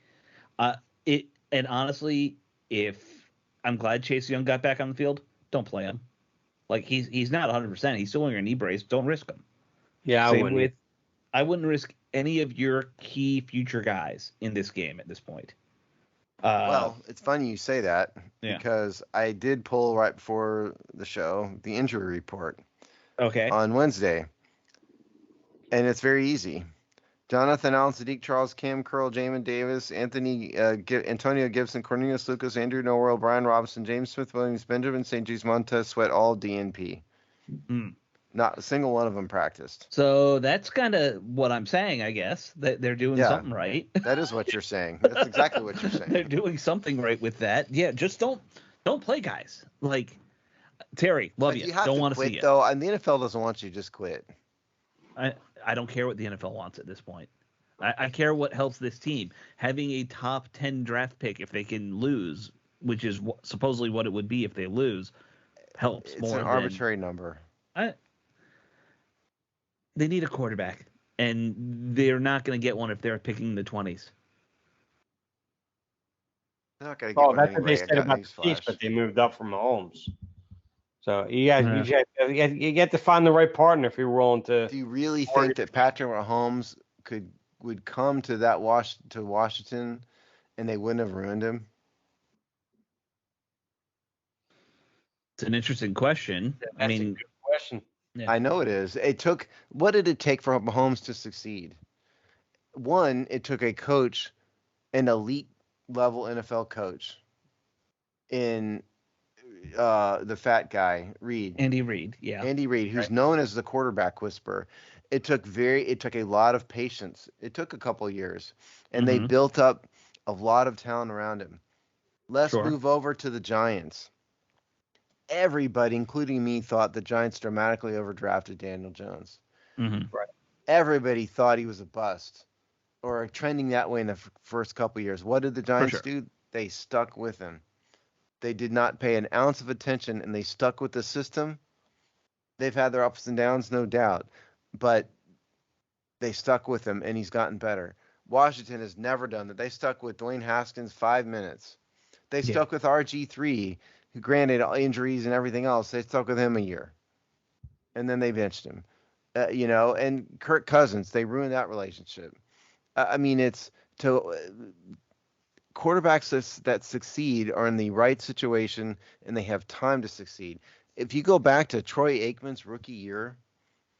Speaker 2: And honestly, I'm glad Chase Young got back on the field. Don't play him. Like he's not 100%. He's still wearing a knee brace. Don't risk him.
Speaker 1: Yeah,
Speaker 2: I wouldn't risk any of your key future guys in this game at this point.
Speaker 3: Well, it's funny you say that because I did pull right before the show the injury report.
Speaker 2: Okay.
Speaker 3: On Wednesday, and it's very easy. Jonathan Allen, Sadiq Charles, Cam Curl, Jamin Davis, Antonio Gibson, Cornelius Lucas, Andrew Norwell, Brian Robinson, James Smith-Williams, Benjamin St. Juice, Montez Sweat, all DNP. Not a single one of them practiced.
Speaker 2: So that's kind of what I'm saying, I guess, that they're doing something right.
Speaker 3: That is what you're saying. That's exactly what you're saying.
Speaker 2: They're doing something right with that. Yeah, just don't play guys. Like, Terry, love you. Don't want to see it.
Speaker 3: Though, and the NFL doesn't want you to just quit.
Speaker 2: I don't care what the NFL wants at this point. I care what helps this team. Having a top 10 draft pick if they can lose, which is supposedly what it would be if they lose, helps more.
Speaker 3: It's an arbitrary number.
Speaker 2: They need a quarterback, and they're not going to get one if they're picking the 20s.
Speaker 3: They're not going to get one
Speaker 1: that's
Speaker 3: anyway.
Speaker 1: what they said about the Chiefs, but they moved up from Mahomes. So you get to find the right partner if you're willing to.
Speaker 3: Do you really think that Patrick Mahomes would come to to Washington, and they wouldn't have ruined him?
Speaker 2: It's an interesting question.
Speaker 1: That's a good question.
Speaker 3: Yeah. I know it is. What did it take for Mahomes to succeed? One, it took a coach, an elite level NFL coach, in the fat guy, Reid.
Speaker 2: Andy Reid, yeah.
Speaker 3: Andy Reid, who's known as the quarterback whisperer. It took a lot of patience. It took a couple of years, and they built up a lot of talent around him. Let's move over to the Giants. Everybody, including me, thought the Giants dramatically overdrafted Daniel Jones.
Speaker 1: Right.
Speaker 3: Everybody thought he was a bust or trending that way in the first couple of years. What did the Giants do? They stuck with him. They did not pay an ounce of attention, and they stuck with the system. They've had their ups and downs, no doubt, but they stuck with him, and he's gotten better. Washington has never done that. They stuck with Dwayne Haskins 5 minutes. They stuck with RG3, who granted injuries and everything else. They stuck with him a year, and then they benched him. And Kirk Cousins, they ruined that relationship. I mean, it's to quarterbacks that succeed are in the right situation, and they have time to succeed. If you go back to Troy Aikman's rookie year,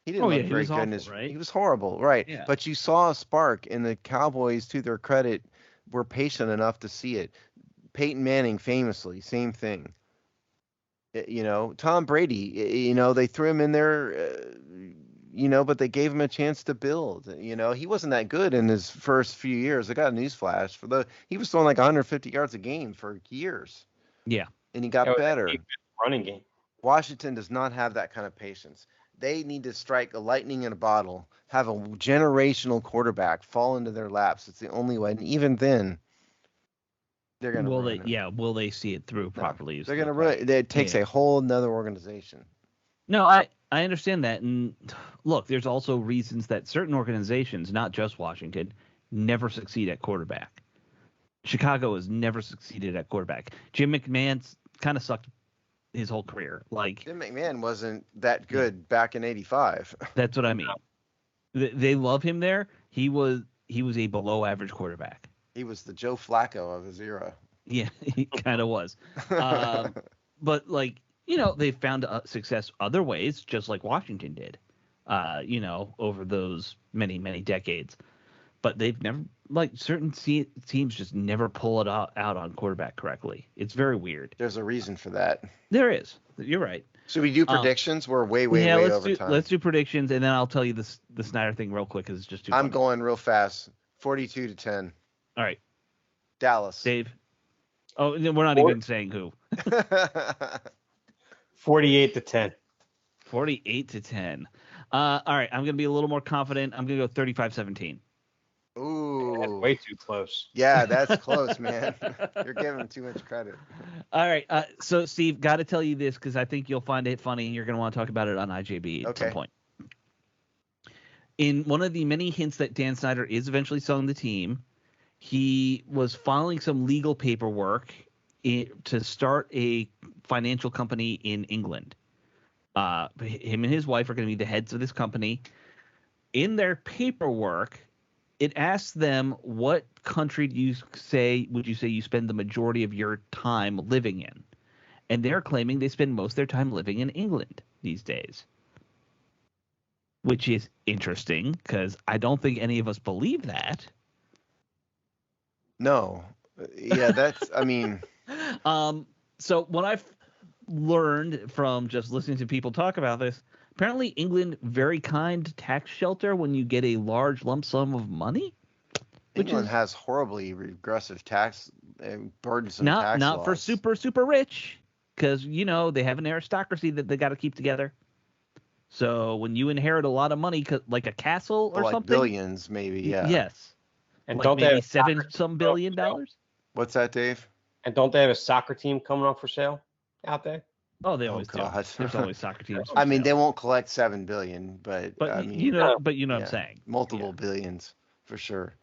Speaker 3: he didn't look very good. He was horrible, right? Yeah. But you saw a spark, and the Cowboys, to their credit, were patient enough to see it. Peyton Manning, famously, same thing. Tom Brady, they threw him in there, but they gave him a chance to build. He wasn't that good in his first few years. I got a newsflash. He was throwing like 150 yards a game for years.
Speaker 2: Yeah.
Speaker 3: And he got better.
Speaker 1: Running game.
Speaker 3: Washington does not have that kind of patience. They need to strike a lightning in a bottle, have a generational quarterback fall into their laps. It's the only way. And even then, they're going to ruin it.
Speaker 2: Will they see it through properly?
Speaker 3: They're going to ruin it. It takes a whole nother organization.
Speaker 2: No, I I understand that. And look, there's also reasons that certain organizations, not just Washington, never succeed at quarterback. Chicago has never succeeded at quarterback. Jim McMahon's kind of sucked his whole career. Like,
Speaker 3: Jim McMahon wasn't that good back in '85.
Speaker 2: that's what I mean. They love him there. He was a below average quarterback.
Speaker 3: He was the Joe Flacco of his era.
Speaker 2: Yeah, he kind of was. But like, they found success other ways, just like Washington did. Over those many, many decades. But they've never, like, certain teams just never pull it out on quarterback correctly. It's very weird.
Speaker 3: There's a reason for that.
Speaker 2: There is. You're right.
Speaker 3: Should we do predictions? We're way over time.
Speaker 2: Let's do predictions, and then I'll tell you the Snyder thing real quick because it's just too funny.
Speaker 3: I'm going real fast. 42-10.
Speaker 2: All right.
Speaker 3: Dallas.
Speaker 2: Dave. Oh, we're not even saying who.
Speaker 1: 48-10.
Speaker 2: 48-10. All right. I'm going to be a little more confident. I'm going to go 35-17.
Speaker 3: Ooh.
Speaker 1: That's way too close.
Speaker 3: Yeah, that's close, man. You're giving too much credit.
Speaker 2: All right. So, Steve, got to tell you this because I think you'll find it funny and you're going to want to talk about it on IJB at some point. In one of the many hints that Dan Snyder is eventually selling the team, he was filing some legal paperwork to start a financial company in England. Him and his wife are going to be the heads of this company. In their paperwork, it asks them, what country would you say you spend the majority of your time living in? And they're claiming they spend most of their time living in England these days. Which is interesting because I don't think any of us believe that.
Speaker 3: No. Yeah, that's, I mean.
Speaker 2: So what I've learned from just listening to people talk about this, apparently England, very kind tax shelter when you get a large lump sum of money.
Speaker 3: England has horribly regressive tax, burdensome tax
Speaker 2: not
Speaker 3: laws.
Speaker 2: for super, super rich because, they have an aristocracy that they got to keep together. So when you inherit a lot of money, like a castle or something.
Speaker 3: Billions, maybe, yeah.
Speaker 2: Yes.
Speaker 1: And
Speaker 2: like
Speaker 1: don't they have
Speaker 2: $7 billion?
Speaker 3: What's that, Dave?
Speaker 1: And don't they have a soccer team coming up for sale out there?
Speaker 2: Oh, they always do.
Speaker 3: God.
Speaker 2: There's always soccer teams.
Speaker 3: I mean, they won't collect $7 billion, but I mean,
Speaker 2: what I'm saying.
Speaker 3: Multiple billions for sure.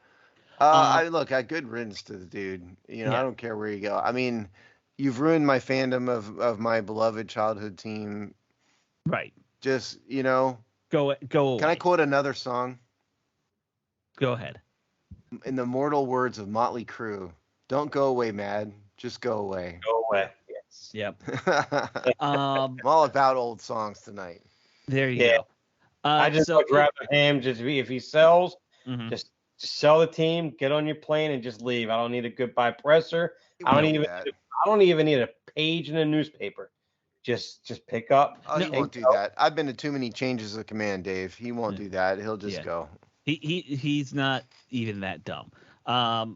Speaker 3: Look, I good riddance to the dude. I don't care where you go. I mean, you've ruined my fandom of my beloved childhood team.
Speaker 2: Right.
Speaker 3: Just,
Speaker 2: go away.
Speaker 3: Can I quote another song?
Speaker 2: Go ahead.
Speaker 3: In the mortal words of Motley Crue, don't go away, Mad. Just go away.
Speaker 1: Go away. Yes.
Speaker 2: Yep.
Speaker 3: I'm all about old songs tonight.
Speaker 2: There you go.
Speaker 1: I just would rather him if he sells, just sell the team, get on your plane, and just leave. I don't need a goodbye presser. I don't even need a page in a newspaper. Just pick up.
Speaker 3: Oh, he won't do that. I've been to too many changes of command, Dave. He won't do that. He'll just go.
Speaker 2: He's not even that dumb.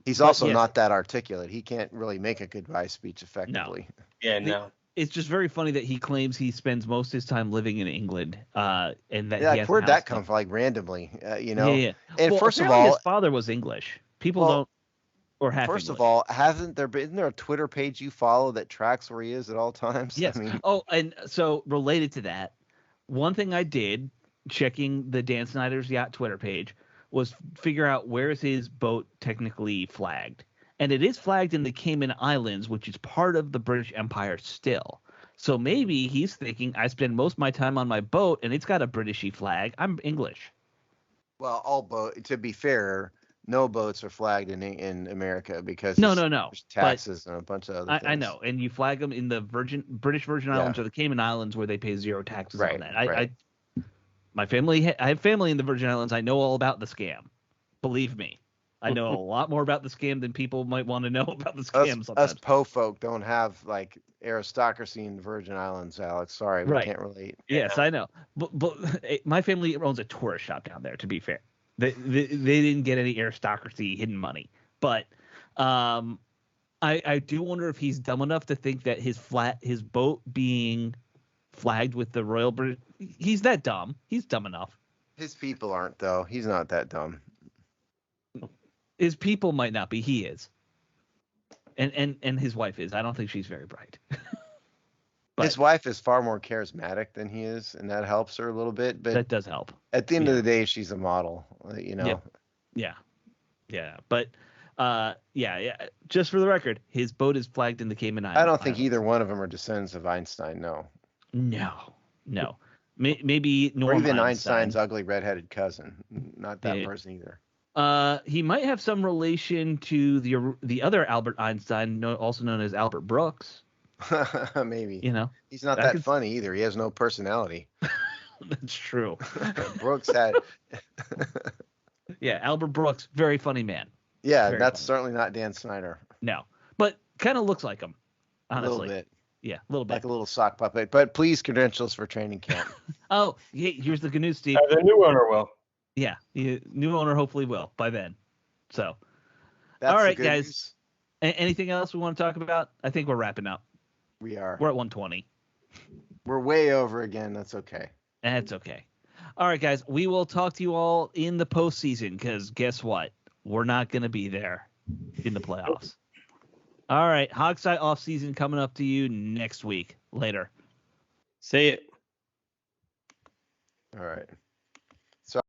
Speaker 3: He's also not that articulate. He can't really make a goodbye speech effectively.
Speaker 1: No. Yeah, no.
Speaker 2: It's just very funny that he claims he spends most of his time living in England, and that
Speaker 3: like, where'd that come from? Like randomly,
Speaker 2: Yeah.
Speaker 3: And first of all,
Speaker 2: his father was English. People don't, or half.
Speaker 3: First
Speaker 2: English.
Speaker 3: of all, isn't there a Twitter page you follow that tracks where he is at all times?
Speaker 2: Yes. And so related to that, one thing I did checking the Dan Snyder's Yacht Twitter page was figure out where is his boat technically flagged. And it is flagged in the Cayman Islands, which is part of the British Empire still. So maybe he's thinking, I spend most of my time on my boat, and it's got a Britishy flag. I'm English.
Speaker 3: Well, to be fair, no boats are flagged in America because
Speaker 2: no.
Speaker 3: There's taxes and a bunch of other things.
Speaker 2: I know, and you flag them in the British Virgin Islands or the Cayman Islands where they pay zero taxes on that. I have family in the Virgin Islands. I know all about the scam. Believe me. I know a lot more about the scam than people might want to know about the scam.
Speaker 3: Us Po folk don't have like aristocracy in the Virgin Islands, Alex. Sorry, we can't relate.
Speaker 2: Yes, I know. But my family owns a tourist shop down there. To be fair, they didn't get any aristocracy hidden money. But I do wonder if he's dumb enough to think that his boat being flagged with the Royal British. He's that dumb. He's dumb enough.
Speaker 3: His people aren't though. He's not that dumb.
Speaker 2: His people might not be. He is. And his wife is. I don't think she's very bright. But
Speaker 3: his wife is far more charismatic than he is, and that helps her a little bit. But
Speaker 2: that does help.
Speaker 3: at the end
Speaker 2: Yeah.
Speaker 3: of the day, she's a model, you know.
Speaker 2: Yeah. But yeah. Just for the record, his boat is flagged in the Cayman Islands.
Speaker 3: I don't think either one of them are descendants of Einstein. No.
Speaker 2: No. Maybe
Speaker 3: Or
Speaker 2: Norm
Speaker 3: even
Speaker 2: Einstein.
Speaker 3: Einstein's ugly redheaded cousin. Not that person either.
Speaker 2: He might have some relation to the other Albert Einstein, also known as Albert Brooks.
Speaker 3: Maybe.
Speaker 2: You know,
Speaker 3: he's not that funny either. He has no personality.
Speaker 2: That's true.
Speaker 3: Brooks had.
Speaker 2: Yeah, Albert Brooks, very funny man.
Speaker 3: Yeah,
Speaker 2: Very
Speaker 3: that's
Speaker 2: funny.
Speaker 3: certainly not Dan Snyder.
Speaker 2: No, but kind of looks like him. Honestly,
Speaker 3: A little bit.
Speaker 2: Yeah, a little bit.
Speaker 3: Like a little sock puppet. But please, credentials for training camp.
Speaker 2: Oh, hey, here's the good news, Steve.
Speaker 1: The new owner will.
Speaker 2: Yeah, the new owner hopefully will by then. So,
Speaker 3: That's
Speaker 2: all right,
Speaker 3: the good
Speaker 2: guys.
Speaker 3: news.
Speaker 2: Anything else we want to talk about? I think we're wrapping up.
Speaker 3: We are.
Speaker 2: We're at 120.
Speaker 3: We're way over again. That's okay.
Speaker 2: That's okay. All right, guys. We will talk to you all in the postseason because guess what? We're not going to be there in the playoffs. All right. Hogside offseason coming up to you next week. Later.
Speaker 1: See it.
Speaker 3: All right.